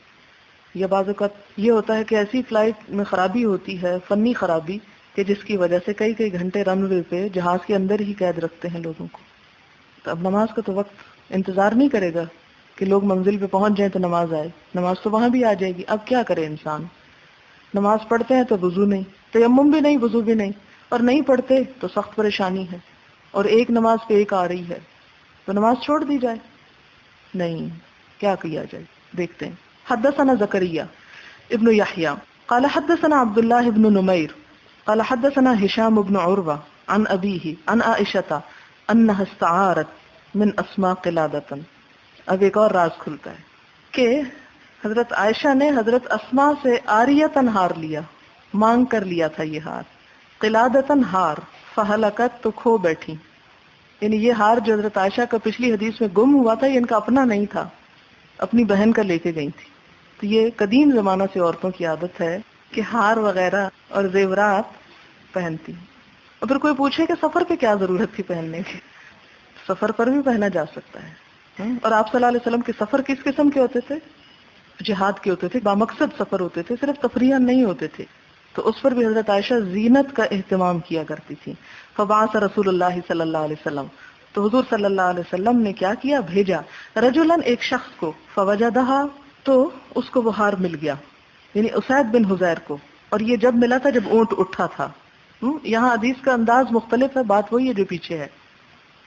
یا بعض اوقات یہ ہوتا ہے کہ ایسی فلائٹ میں خرابی ہوتی ہے، فنی خرابی، کہ جس کی وجہ سے کئی کئی گھنٹے رن وے پہ جہاز کے اندر ہی قید رکھتے ہیں لوگوں کو. تو اب نماز کا تو وقت انتظار نہیں کرے گا کہ لوگ منزل پہ پہنچ جائیں تو نماز آئے، نماز تو وہاں بھی آ جائے گی. اب کیا کرے انسان؟ نماز پڑھتے ہیں تو وضو نہیں، تیمم بھی نہیں، وضو بھی نہیں، اور نہیں پڑھتے تو سخت پریشانی ہے، اور ایک نماز پہ ایک آ رہی ہے، تو نماز چھوڑ دی جائے؟ نہیں، کیا کیا جائے؟ دیکھتے ہیں. حدثنا زکریا ابن یحییٰ قال حدثنا عبد الله بن نمیر قال حدثنا هشام بن عروہ عن ابیہ عن عائشہ انها استعارت من اسماء قلادۃ. اب ایک اور راز کھلتا ہے کہ حضرت عائشہ نے حضرت اسماء سے عاریۃ ہار لیا، مانگ کر لیا تھا یہ ہار، قلادۃ ہار، فہلکت، تو کھو بیٹھی. یعنی یہ ہار جو حضرت عائشہ کا پچھلی حدیث میں گم ہوا تھا، یہ ان کا اپنا نہیں تھا، اپنی بہن کا لے کے گئی تھی. تو یہ قدیم زمانہ سے عورتوں کی عادت ہے کہ ہار وغیرہ اور زیورات پہنتی. اور پھر کوئی پوچھے کہ سفر پہ کیا ضرورت تھی پہننے کی؟ سفر پر بھی پہنا جا سکتا ہے. اور آپ صلی اللہ علیہ وسلم کے سفر کس قسم کے ہوتے تھے؟ جہاد کے ہوتے تھے، بامقصد سفر ہوتے تھے، صرف تفریح نہیں ہوتے تھے. تو اس پر بھی حضرت عائشہ زینت کا اہتمام کیا کرتی تھی. فبعث رسول اللہ صلی اللہ علیہ وسلم، تو حضور صلی اللہ علیہ وسلم نے کیا کیا؟ بھیجا رجلاً، ایک شخص کو، فوجدہا، تو اس کو وہ ہار مل گیا، یعنی اسید بن حزیر کو. اور یہ جب ملا تھا جب اونٹ اٹھا تھا. یہاں حدیث کا انداز مختلف ہے، بات وہی ہے جو پیچھے ہے.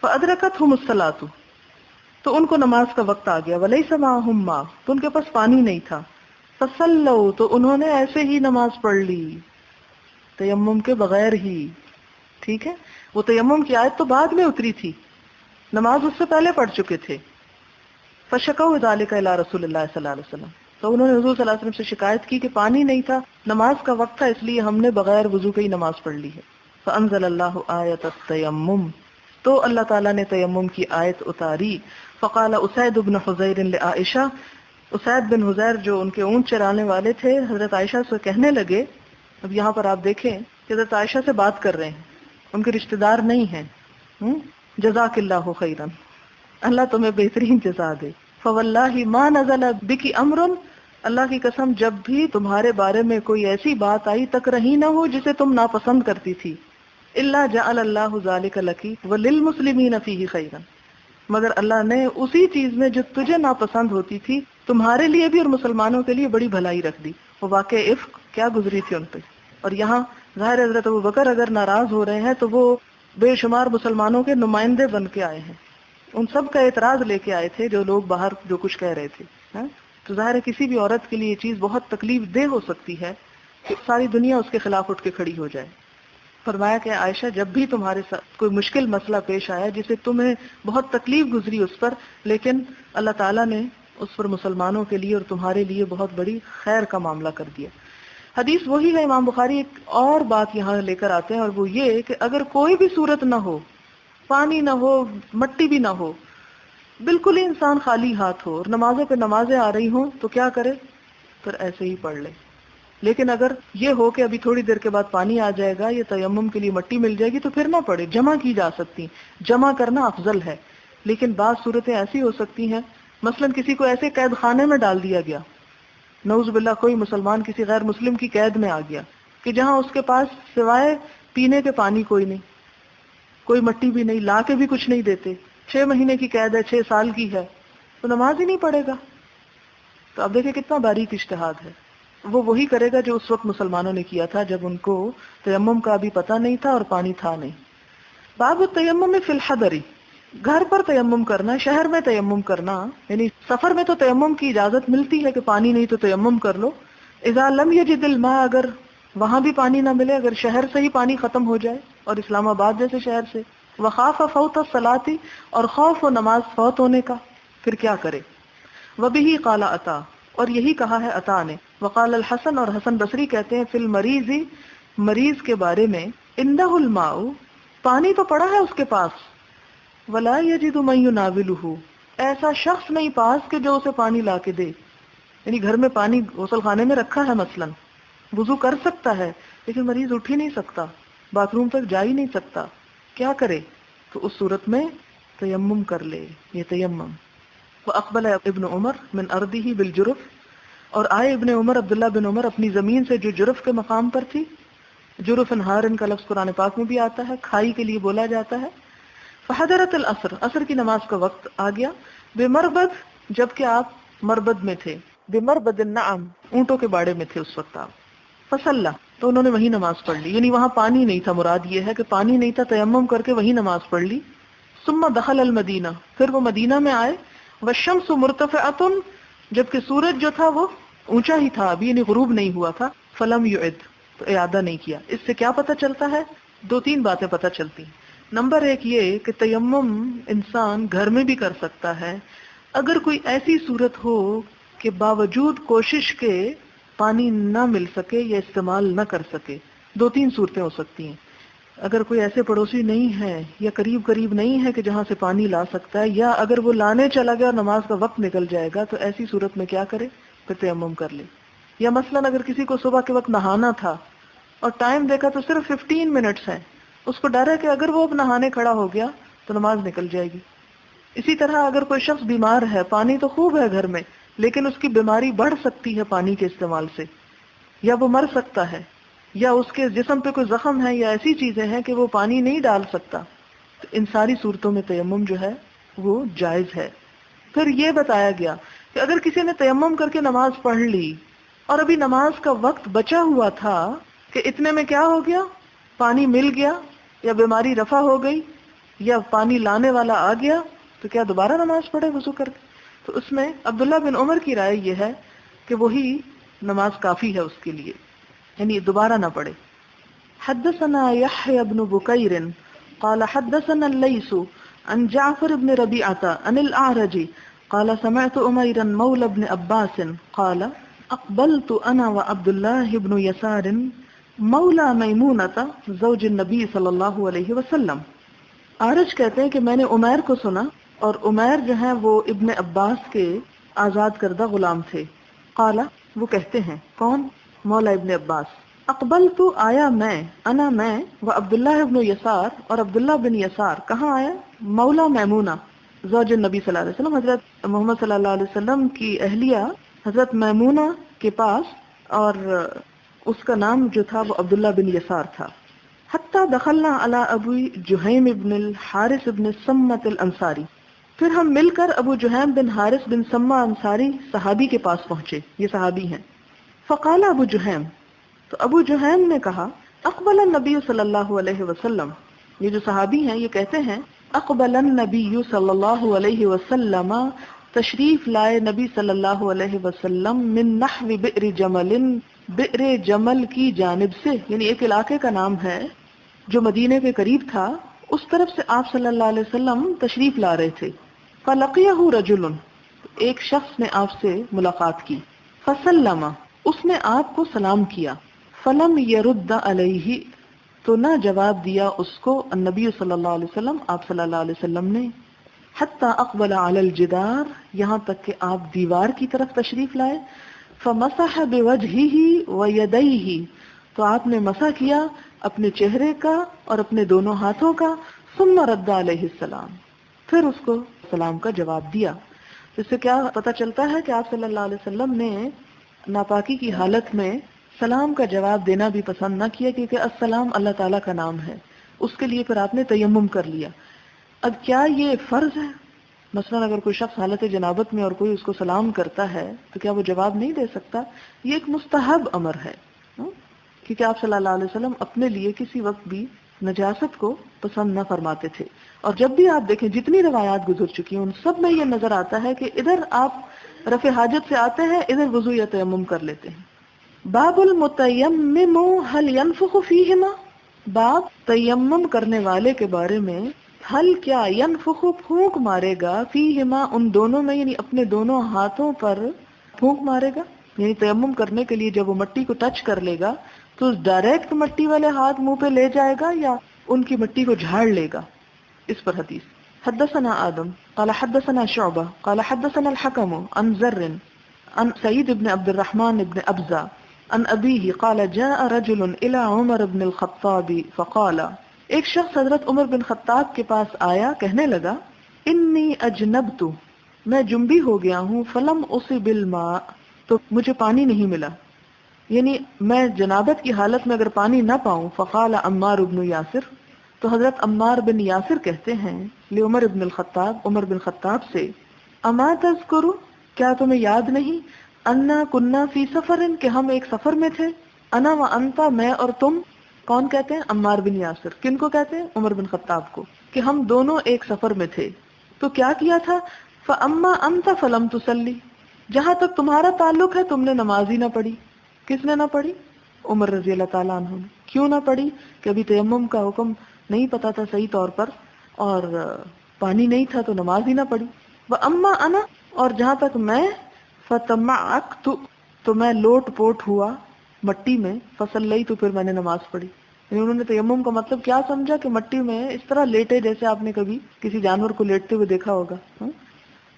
فادرکتہم الصلاۃ، تو ان کو نماز کا وقت آ گیا، ولیس معہم ماء، تو ان کے پاس پانی نہیں تھا، فصلوا، تو انہوں نے ایسے ہی نماز پڑھ لی، تیمم کے بغیر ہی. ٹھیک ہے، وہ تیمم کی آیت تو بعد میں اتری تھی، نماز اس سے پہلے پڑھ چکے تھے. فشکوا ذلک الی رسول اللہ صلی اللہ علیہ وسلم، تو انہوں نے حضور صلی اللہ علیہ وسلم سے شکایت کی کہ پانی نہیں تھا، نماز کا وقت تھا، اس لیے ہم نے بغیر وضو کے ہی نماز پڑھ لی ہے. فانزل اللہ آیت التیمم، تو اللہ تعالیٰ نے تیمم کی آیت اتاری. فقال اسید بن حضیر لعائشہ، اسید بن حضیر جو ان کے اونٹ چرانے والے تھے، حضرت عائشہ سے کہنے لگے. اب یہاں پر آپ دیکھیں کہ حضرت عائشہ سے بات کر رہے ہیں، ان کے رشتہ دار نہیں ہیں. جزاک اللہ خیرا، اللہ تمہیں بہترین جزا دے. فواللہ ما نزل بک امر، اللہ کی قسم جب بھی تمہارے بارے میں کوئی ایسی بات آئی تکرہی نہ ہو جسے تم ناپسند کرتی تھی، الا جعل اللہ ذلک لکی وللمسلمین فیہ خیرا، مگر اللہ نے اسی چیز میں جو تجھے ناپسند ہوتی تھی تمہارے لیے بھی اور مسلمانوں کے لیے بڑی بھلائی رکھ دی. وہ واقع عفق کیا گزری تھی ان پہ. اور یہاں ظاہر حضرت ابوبکر اگر ناراض ہو رہے ہیں تو وہ بے شمار مسلمانوں کے نمائندے بن کے آئے ہیں، ان سب کا اعتراض لے کے آئے تھے جو لوگ باہر جو کچھ کہہ رہے تھے. تو ظاہر ہے کسی بھی عورت کے لیے یہ چیز بہت تکلیف دہ ہو سکتی ہے کہ ساری دنیا اس کے خلاف اٹھ کے کھڑی ہو جائے. فرمایا کہ عائشہ جب بھی تمہارے ساتھ کوئی مشکل مسئلہ پیش آیا جسے تمہیں بہت تکلیف گزری اس پر، لیکن اللہ تعالیٰ نے اس پر مسلمانوں کے لیے اور تمہارے لیے بہت بڑی خیر کا معاملہ کر دیا. حدیث وہی ہے، امام بخاری ایک اور بات یہاں لے کر آتے ہیں، اور وہ یہ کہ اگر کوئی بھی صورت نہ ہو، پانی نہ ہو، مٹی بھی نہ ہو، بالکل ہی انسان خالی ہاتھ ہو اور نمازوں پہ نمازیں آ رہی ہوں، تو کیا کرے؟ پھر ایسے ہی پڑھ لے. لیکن اگر یہ ہو کہ ابھی تھوڑی دیر کے بعد پانی آ جائے گا یا تیمم کے لیے مٹی مل جائے گی تو پھر نہ پڑے، جمع کی جا سکتی، جمع کرنا افضل ہے. لیکن بعض صورتیں ایسی ہو سکتی ہیں، مثلا کسی کو ایسے قید خانے میں ڈال دیا گیا، نعوذ باللہ کوئی مسلمان کسی غیر مسلم کی قید میں آ گیا کہ جہاں اس کے پاس سوائے پینے کے پانی کوئی نہیں، کوئی مٹی بھی نہیں، لا کے بھی کچھ نہیں دیتے، 6 مہینے کی قید ہے، 6 سال کی ہے، تو نماز ہی نہیں پڑھے گا. تو اب دیکھیں کتنا باریک اجتہاد ہے. وہ وہی کرے گا جو اس وقت مسلمانوں نے کیا تھا جب ان کو تیمم کا بھی پتہ نہیں تھا اور پانی تھا نہیں. باب التیمم فی الحضر، گھر پر تیمم کرنا، شہر میں تیمم کرنا، یعنی سفر میں تو تیمم کی اجازت ملتی ہے کہ پانی نہیں تو تیمم کر لو. اذا لم یجد الماء، اگر وہاں بھی پانی نہ ملے، اگر شہر سے ہی پانی ختم ہو جائے اور اسلام آباد جیسے شہر سے، وخاف فوت الصلاۃ، اور خوف ہو نماز فوت ہونے کا، پھر کیا کرے؟ وبہ قال عطا، اور یہی کہا ہے عطا نے. وقال الحسن، اور حسن بصری کہتے ہیں، فی المریض، مریض کے بارے میں، عنده الماء، پانی تو پڑا ہے اس کے پاس، ولا یجد من یناولہ، ایسا شخص نہیں پاس کہ جو اسے پانی لا کے دے. یعنی گھر میں پانی غسل خانے میں رکھا ہے، مثلا وضو کر سکتا ہے لیکن مریض اٹھ ہی نہیں سکتا، باتھ روم تک جا ہی نہیں سکتا، کیا کرے؟ تو اس صورت میں تیمم کر لے. یہ تیمم. وَأَقْبَلَ ابن عمر من ارضہ بالجرف، اور آئے ابن عمر، عبداللہ بن عمر، اپنی زمین سے جو جرف کے مقام پر تھی. جرف انہار، ان کا لفظ قرآن پاک میں بھی آتا ہے، کھائی کے لیے بولا جاتا ہے. فحضرت العصر، عصر کی نماز کا وقت آ گیا. بمربد، جبکہ آپ مربد میں تھے. بمربد النعم، اونٹوں کے باڑے میں تھے اس وقت آپ. فصلى، تو انہوں نے وہی نماز پڑھ لی، یعنی وہاں پانی نہیں تھا، مراد یہ ہے کہ پانی نہیں تھا، تیمم کر کے وہی نماز پڑھ لی. ثم دخل المدینہ، پھر وہ مدینہ میں آئے. والشمس مرتفعۃ، جبکہ سورج جو تھا وہ اونچا ہی تھا ابھی، یعنی غروب نہیں ہوا تھا. فلم یعد، تو اعادہ نہیں کیا. اس سے کیا پتہ چلتا ہے؟ 2-3 باتیں پتہ چلتی ہیں. نمبر 1 یہ کہ تیمم انسان گھر میں بھی کر سکتا ہے اگر کوئی ایسی صورت ہو کہ باوجود کوشش کے پانی نہ مل سکے یا استعمال نہ کر سکے. 2-3 صورتیں ہو سکتی ہیں. اگر کوئی ایسے پڑوسی نہیں ہے یا قریب نہیں ہے کہ جہاں سے پانی لا سکتا ہے، یا اگر وہ لانے چلا گیا اور نماز کا وقت نکل جائے گا، تو ایسی صورت میں کیا کرے؟ پھر تیمم کر لے. یا مثلا اگر کسی کو صبح کے وقت نہانا تھا اور ٹائم دیکھا تو صرف 15 منٹس ہیں، اس کو ڈر ہے کہ اگر وہ اب نہانے کھڑا ہو گیا تو نماز نکل جائے گی. اسی طرح اگر کوئی شخص بیمار ہے، پانی تو خوب ہے گھر میں لیکن اس کی بیماری بڑھ سکتی ہے پانی کے استعمال سے، یا وہ مر سکتا ہے، یا اس کے جسم پہ کوئی زخم ہے، یا ایسی چیزیں ہیں کہ وہ پانی نہیں ڈال سکتا، تو ان ساری صورتوں میں تیمم جو ہے وہ جائز ہے. پھر یہ بتایا گیا کہ اگر کسی نے تیمم کر کے نماز پڑھ لی اور ابھی نماز کا وقت بچا ہوا تھا کہ اتنے میں کیا ہو گیا، پانی مل گیا یا بیماری رفع ہو گئی یا پانی لانے والا آ گیا، تو کیا دوبارہ نماز پڑھے وضو کر کے؟ تو اس میں عبداللہ بن عمر کی رائے یہ ہے کہ وہی نماز کافی ہے اس کے لیے، یعنی دوبارہ نہ پڑھے. حدثنا يحيى بن بكير قال حدثنا الليث عن جعفر بن ربيعة عن الأعرج قال سمعت أميرا مولى بن عباس قال أقبلت أنا وعبد الله بن يسار مولى ميمونة زوج النبي صلی اللہ علیہ وسلم. اعرج کہتے ہیں کہ میں نے عمیر کو سنا، اور عمیر جو ہیں وہ ابن عباس کے آزاد کردہ غلام تھے. قال وہ کہتے ہیں، کون؟ مولا ابن عباس. اقبلت آیا میں، انا میں، و عبداللہ ابن یسار اور عبداللہ بن یسار. کہاں آیا؟ مولا میمونہ زوج النبی صلی اللہ علیہ وسلم، حضرت محمد صلی اللہ علیہ وسلم کی اہلیہ حضرت میمونہ کے پاس، اور اس کا نام جو تھا وہ عبداللہ بن یسار تھا. حتی دخلنا علی ابو جہیم بن الحارث بن سمت الانصاری. پھر ہم مل کر ابو جہیم بن حارث بن سمہ انصاری صحابی کے پاس پہنچے، یہ صحابی ہیں. فقال ابو جہیم، تو ابو جہیم نے کہا، اقبل النبی صلی اللہ علیہ وسلم، یہ جو صحابی ہیں یہ کہتے ہیں اقبل النبی صلی اللہ علیہ وسلم، تشریف لائے نبی صلی اللہ علیہ وسلم، من نحو بئر جمل، بئر جمل کی جانب سے، یعنی ایک علاقے کا نام ہے جو مدینے کے قریب تھا، اس طرف سے آپ صلی اللہ علیہ وسلم تشریف لا رہے تھے. فلقیہ رجل، ایک شخص نے آپ سے ملاقات کی. فسلم، اس نے آپ کو سلام کیا. فلم یرد علیہ، تو نہ جواب دیا اس کو النبی صلی اللہ علیہ وسلم، آپ صلی اللہ علیہ وسلم نے. حتی اقبل علی الجدار، یہاں تک کہ آپ دیوار کی طرف تشریف لائے. فمسح بوجہہ ویدیہ، تو آپ نے مسح کیا اپنے چہرے کا اور اپنے دونوں ہاتھوں کا. ثم رد علیہ السلام، پھر اس کو سلام کا جواب دیا. اس سے کیا پتہ چلتا ہے کہ آپ صلی اللہ علیہ وسلم نے ناپاکی کی حالت میں سلام کا جواب دینا بھی پسند نہ کیا، کیونکہ السلام اللہ تعالیٰ کا نام ہے. اس کے لیے پھر آپ نے تیمم کر لیا. اب کیا یہ فرض ہے؟ مثلا اگر کوئی شخص حالت جنابت میں اور کوئی اس کو سلام کرتا ہے تو کیا وہ جواب نہیں دے سکتا؟ یہ ایک مستحب امر ہے، کیونکہ آپ صلی اللہ علیہ وسلم اپنے لیے کسی وقت بھی نجاست کو پسند نہ فرماتے تھے. اور جب بھی آپ دیکھیں جتنی روایات گزر چکی ہیں ان سب میں یہ نظر آتا ہے کہ ادھر آپ رفع حاجت سے آتے ہیں، ادھر وضو یا تیمم کر لیتے ہیں. باب المتیمم هل ينفخ فیہما، باب تیمم کرنے والے کے بارے میں، حل کیا ینفخ پھونک مارے گا، فیہما ان دونوں میں، یعنی اپنے دونوں ہاتھوں پر پھونک مارے گا. یعنی تیمم کرنے کے لیے جب وہ مٹی کو ٹچ کر لے گا تو ڈائریکٹ مٹی والے ہاتھ منہ پہ لے جائے گا یا ان کی مٹی کو جھاڑ لے گا؟ اس پر حدیث. حدثنا آدم قال حدثنا شعبہ قال حدثنا الحکم عن زر عن سعید بن عبد الرحمن بن ابزہ عن ابیہ قال جاء رجل الى عمر بن الخطاب فقال، ایک شخص حضرت عمر بن خطاب کے پاس آیا، کہنے لگا، انی اجنبت، میں جنبی ہو گیا ہوں، فلم اصب الماء، تو مجھے پانی نہیں ملا، یعنی میں جنابت کی حالت میں اگر پانی نہ پاؤں. فقال عمار بن یاسر، تو حضرت عمار بن یاسر کہتے ہیں لعمر بن الخطاب، عمر بن خطاب سے، اما تذکر، کیا تمہیں یاد نہیں، انا کننا فی سفر، کہ ہم ایک سفر میں تھے، انا و انتا، میں اور تم. کون کہتے ہیں؟ عمار بن یاسر. کن کو کہتے ہیں؟ عمر بن خطاب کو، کہ ہم دونوں ایک سفر میں تھے. تو کیا کیا تھا؟ فاما انت فلم تصلی، جہاں تک تمہارا تعلق ہے تم نے نماز ہی نہ پڑھی. کس نے نہ پڑھی؟ عمر رضی اللہ تعالیٰ عنہ نے. کیوں نہ پڑھی؟ کہ ابھی تیمم کا حکم نہیں پتا تھا صحیح طور پر، اور پانی نہیں تھا تو نماز ہی نہ پڑھی. واما انا، اور جہاں تک میں، فتمعکت، تو میں لوٹ پوٹ ہوا مٹی میں، فصلی، تو پھر میں نے نماز پڑھی. یعنی انہوں نے تیمم کا مطلب کیا سمجھا کہ مٹی میں اس طرح لیٹے جیسے آپ نے کبھی کسی جانور کو لیٹتے ہوئے دیکھا ہوگا،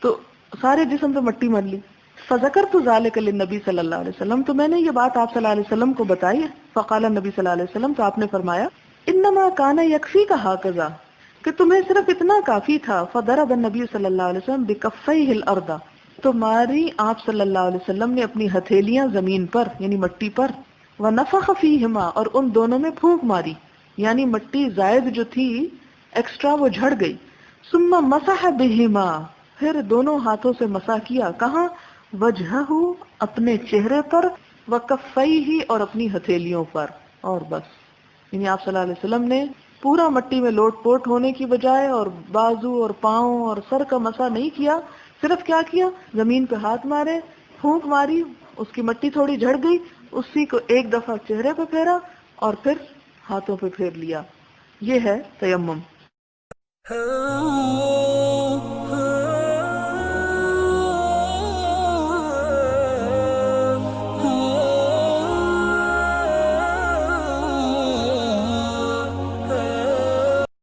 تو سارے جسم پہ مٹی مر لی. فذکرت ذلک للنبی صلی اللہ علیہ وسلم، تو میں نے یہ بات آپ صلی اللہ علیہ وسلم کو بتائی. فقال النبی صلی اللہ علیہ وسلم، تو آپ نے فرمایا، انما کان یکفیک ھکذا، کہ تمہیں صرف اتنا کافی تھا. فضرب النبی صلی اللہ علیہ وسلم بکفیہ الارض، تو ماری آپ صلی اللہ علیہ وسلم نے اپنی ہتھیلیاں زمین پر، یعنی مٹی پر. ونفخ فیہما، اور ان دونوں میں پھونک ماری، یعنی مٹی زائد جو تھی ایکسٹرا وہ جھڑ گئی. ثم مسح بہما، پھر دونوں ہاتھوں سے مسح کیا. کہاں؟ وجہہ، اپنے چہرے پر، وکفیہ، اور اپنی ہتھیلیوں پر، اور بس. یعنی آپ صلی اللہ علیہ وسلم نے پورا مٹی میں لوٹ پوٹ ہونے کی بجائے اور بازو اور پاؤں اور سر کا مسا نہیں کیا، صرف کیا کیا، زمین پہ ہاتھ مارے، پھونک ماری، اس کی مٹی تھوڑی جھڑ گئی، اسی کو ایک دفعہ چہرے پہ پھیرا اور پھر ہاتھوں پہ پھیر لیا. یہ ہے تیمم.